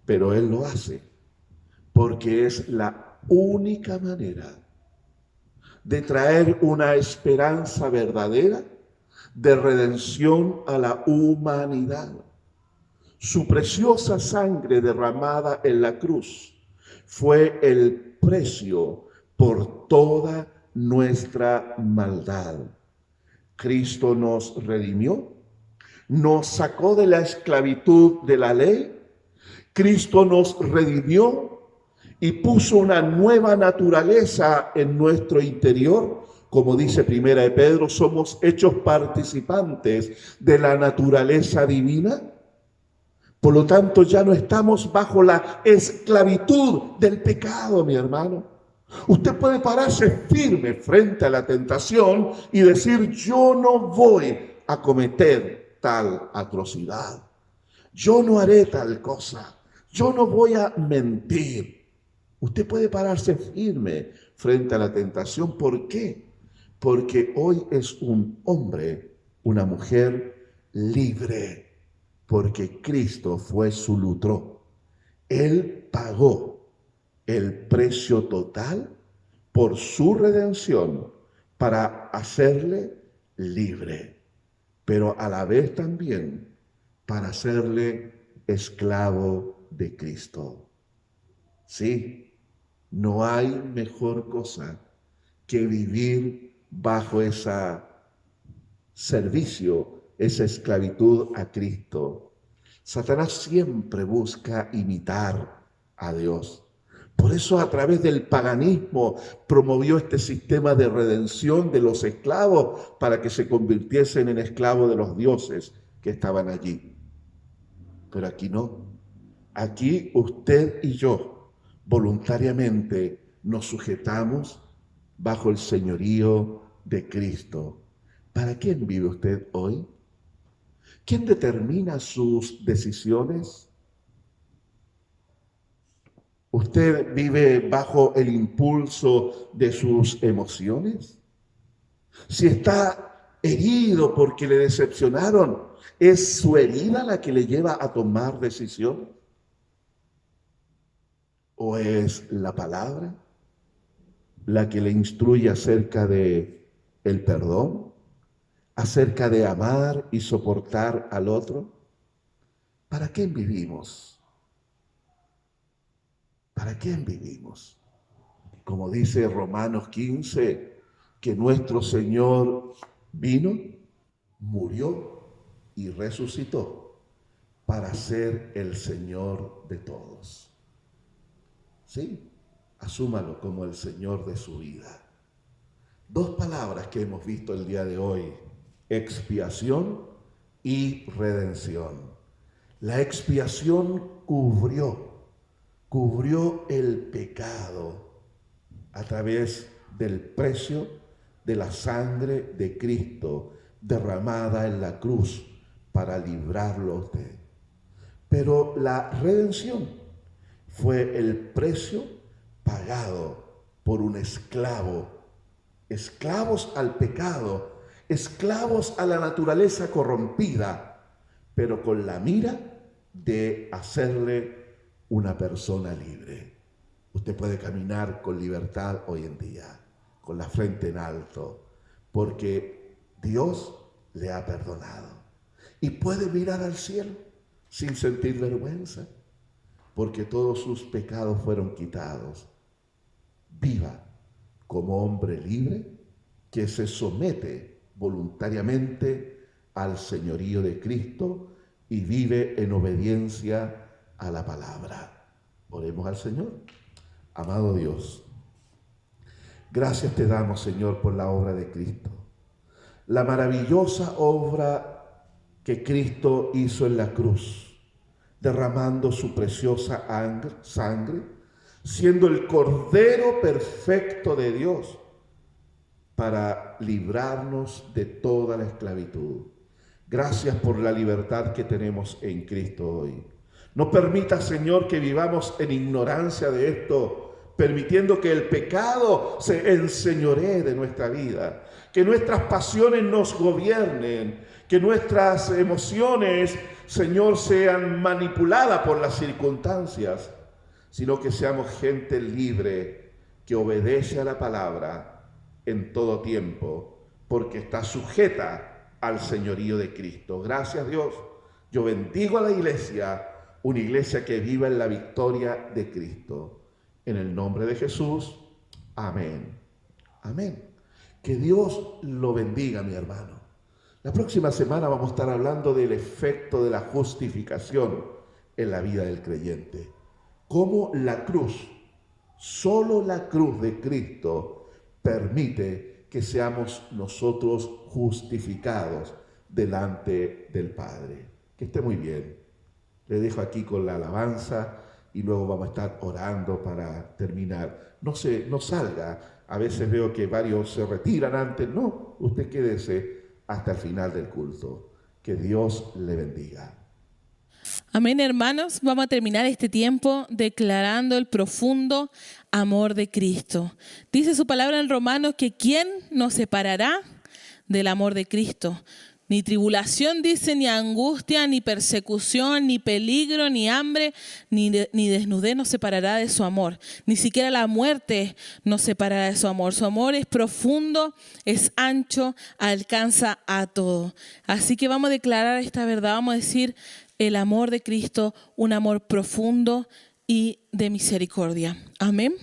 pero Él lo hace porque es la única manera de traer una esperanza verdadera de redención a la humanidad. Su preciosa sangre derramada en la cruz fue el precio por toda nuestra maldad. Cristo nos redimió, nos sacó de la esclavitud de la ley. Cristo nos redimió y puso una nueva naturaleza en nuestro interior. Como dice Primera de Pedro, somos hechos participantes de la naturaleza divina. Por lo tanto, ya no estamos bajo la esclavitud del pecado, mi hermano. Usted puede pararse firme frente a la tentación y decir: yo no voy a cometer tal atrocidad. Yo no haré tal cosa. Yo no voy a mentir. Usted puede pararse firme frente a la tentación. ¿Por qué? Porque hoy es un hombre, una mujer libre, porque Cristo fue su lutró. Él pagó el precio total por su redención para hacerle libre, pero a la vez también para hacerle esclavo de Cristo. Sí, no hay mejor cosa que vivir bajo ese servicio, esa esclavitud a Cristo. Satanás siempre busca imitar a Dios. Por eso a través del paganismo promovió este sistema de redención de los esclavos para que se convirtiesen en esclavos de los dioses que estaban allí. Pero aquí no. Aquí usted y yo voluntariamente nos sujetamos bajo el señorío de Cristo. ¿Para quién vive usted hoy? ¿Quién determina sus decisiones? ¿Usted vive bajo el impulso de sus emociones? Si está herido porque le decepcionaron, ¿es su herida la que le lleva a tomar decisiones? ¿O es la palabra la que le instruye acerca de el perdón, acerca de amar y soportar al otro. ¿Para quién vivimos? ¿Para quién vivimos? Como dice Romanos 15, que nuestro Señor vino, murió y resucitó para ser el Señor de todos. ¿Sí? Asúmalo como el Señor de su vida. Dos palabras que hemos visto el día de hoy: expiación y redención. La expiación cubrió el pecado a través del precio de la sangre de Cristo derramada en la cruz para librarlo a usted. Pero la redención fue el precio pagado por un esclavo, esclavos al pecado, esclavos a la naturaleza corrompida, pero con la mira de hacerle una persona libre. Usted puede caminar con libertad hoy en día, con la frente en alto, porque Dios le ha perdonado. Y puede mirar al cielo sin sentir vergüenza, porque todos sus pecados fueron quitados. Viva como hombre libre que se somete voluntariamente al señorío de Cristo y vive en obediencia a la palabra. Oremos al Señor. Amado Dios, gracias te damos, Señor, por la obra de Cristo. La maravillosa obra que Cristo hizo en la cruz, derramando su preciosa sangre, siendo el Cordero perfecto de Dios para librarnos de toda la esclavitud. Gracias por la libertad que tenemos en Cristo hoy. No permita, Señor, que vivamos en ignorancia de esto, permitiendo que el pecado se enseñoree de nuestra vida, que nuestras pasiones nos gobiernen, que nuestras emociones, Señor, sean manipuladas por las circunstancias, sino que seamos gente libre que obedece a la palabra en todo tiempo, porque está sujeta al señorío de Cristo. Gracias, Dios. Yo bendigo a la iglesia, una iglesia que viva en la victoria de Cristo. En el nombre de Jesús, amén. Amén. Que Dios lo bendiga, mi hermano. La próxima semana vamos a estar hablando del efecto de la justificación en la vida del creyente. Cómo la cruz, solo la cruz de Cristo, permite que seamos nosotros justificados delante del Padre. Que esté muy bien. Le dejo aquí con la alabanza y luego vamos a estar orando para terminar. No salga. A veces veo que varios se retiran antes. No, usted quédese hasta el final del culto. Que Dios le bendiga. Amén, hermanos. Vamos a terminar este tiempo declarando el profundo amor de Cristo. Dice su palabra en Romanos que ¿quién nos separará del amor de Cristo? Ni tribulación, dice, ni angustia, ni persecución, ni peligro, ni hambre, ni desnudez nos separará de su amor. Ni siquiera la muerte nos separará de su amor. Su amor es profundo, es ancho, alcanza a todo. Así que vamos a declarar esta verdad, vamos a decir el amor de Cristo, un amor profundo y de misericordia. Amén.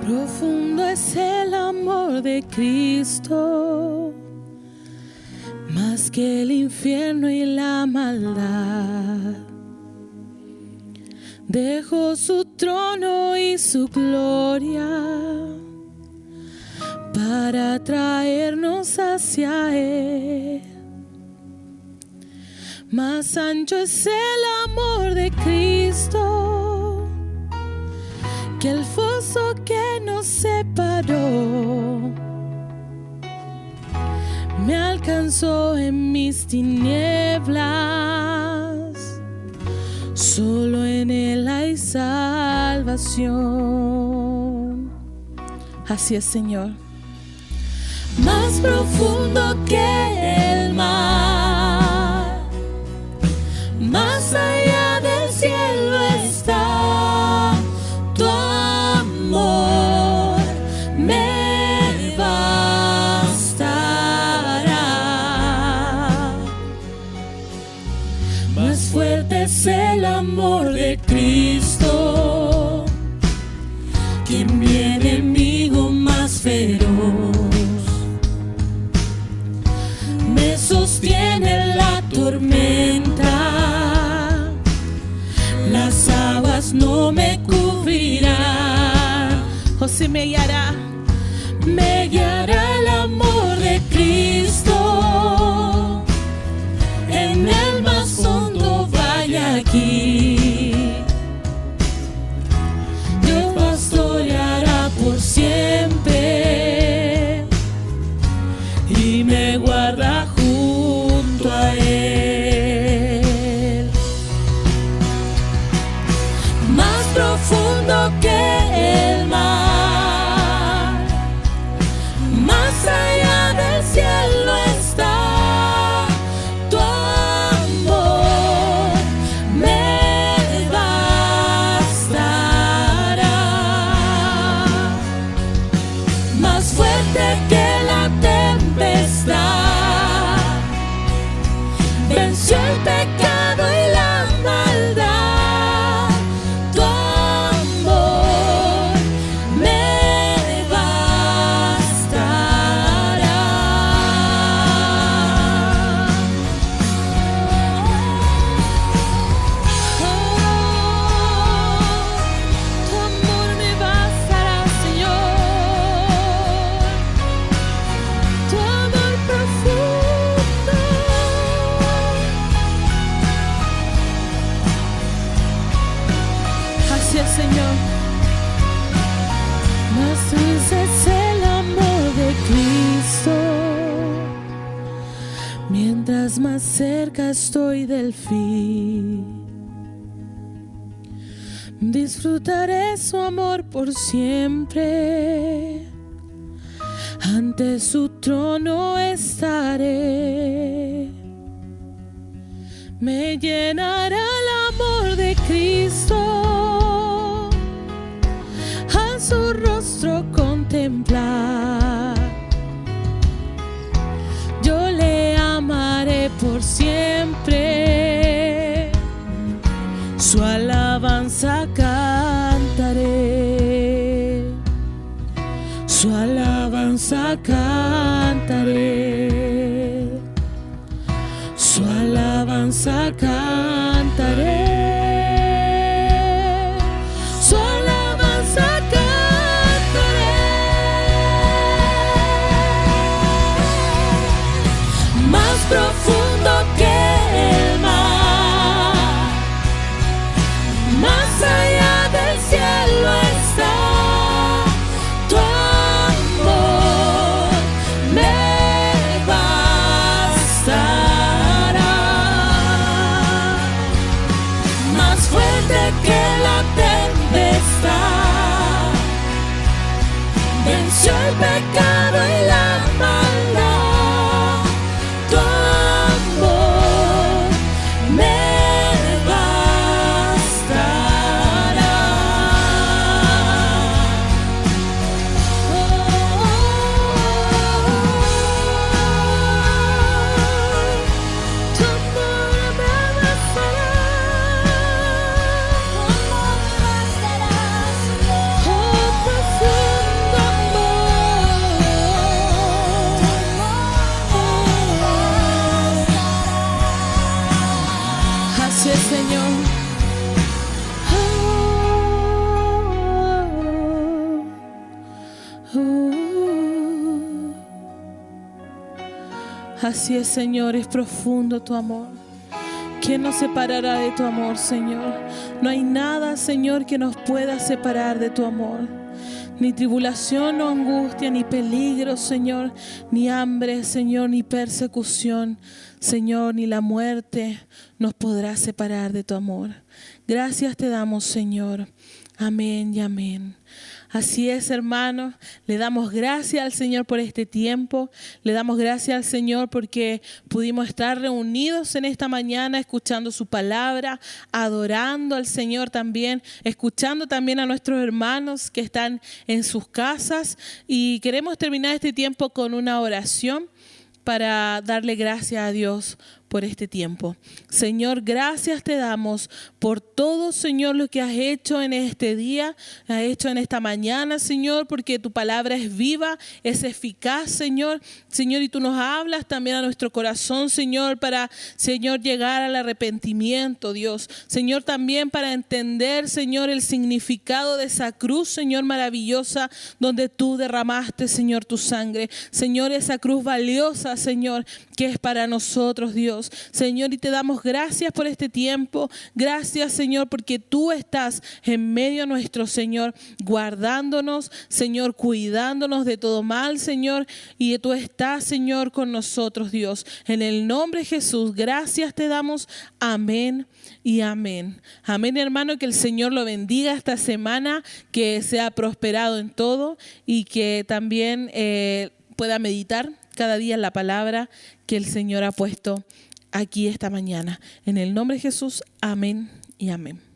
Profundo es el amor de Cristo, más que el infierno y la maldad. Dejó su trono y su gloria para traernos hacia Él. Más ancho es el amor de Cristo que el foso que nos separó. Me alcanzó en mis tinieblas, solo en Él hay salvación. salvación. Así es, Señor. Más profundo que el mar, más allá del cielo está tu amor, me bastará. Más fuerte es el amor de Cristo que mi enemigo más feroz. Me sostiene en la tormenta, las aguas no me cubrirán. Oh, sí, me guiará el amor de Cristo, en el más hondo valle aquí. Dios pastoreará por siempre y me guarda junto a Él. Más profundo que el mar, más allá del cielo está tu amor, me bastará. Más fuerte que la tempestad, venció el pecado y la maldad. Tu amor me bastará. tu amor me bastará, Señor. Tu amor profundo. Así es, Señor. Más dulce es el amor de Cristo, Mientras más cerca estoy del fin, disfrutaré su amor por siempre. Ante su trono estaré. Me llenará el amor de Cristo, a su rostro contemplar. Yo le amaré por siempre, su alabanza cantaré, su alabanza cantaré, su alabanza cantaré, su alabanza cantaré. más profundo que el mar, más allá del cielo está tu amor, me bastará. Más fuerte que la tempestad, venció el pecado y la maldad. Tu amor me bastará. Tu amor me bastará. Oh, profundo amor. Así es, Señor. Así es, Señor, es profundo tu amor. ¿Quién nos separará de tu amor, Señor? No hay nada, Señor, que nos pueda separar de tu amor. Ni tribulación, o angustia, ni peligro, Señor, ni hambre, Señor, ni persecución, Señor, ni la muerte nos podrá separar de tu amor. Gracias te damos, Señor. Amén y amén. Así es, hermanos. Le damos gracias al Señor por este tiempo. Le damos gracias al Señor porque pudimos estar reunidos en esta mañana escuchando su palabra, adorando al Señor también, escuchando también a nuestros hermanos que están en sus casas. Y queremos terminar este tiempo con una oración para darle gracias a Dios por este tiempo. Señor, gracias te damos por todo, Señor, lo que has hecho en este día, has hecho en esta mañana, Señor, porque tu palabra es viva, es eficaz, Señor. Señor, y tú nos hablas también a nuestro corazón, Señor, para, Señor, llegar al arrepentimiento, Dios. Señor, también para entender, Señor, el significado de esa cruz, Señor, maravillosa, donde tú derramaste, Señor, tu sangre. Señor, esa cruz valiosa, Señor, que es para nosotros, Dios. Señor, y te damos gracias por este tiempo. Gracias, Señor, porque tú estás en medio nuestro, Señor, guardándonos, Señor, cuidándonos de todo mal, Señor, y tú estás, Señor, con nosotros, Dios. En el nombre de Jesús, gracias te damos. Amén y amén. Amén, hermano, que el Señor lo bendiga esta semana, que sea prosperado en todo y que también pueda meditar cada día en la palabra que el Señor ha puesto aquí esta mañana. En el nombre de Jesús, amén y amén.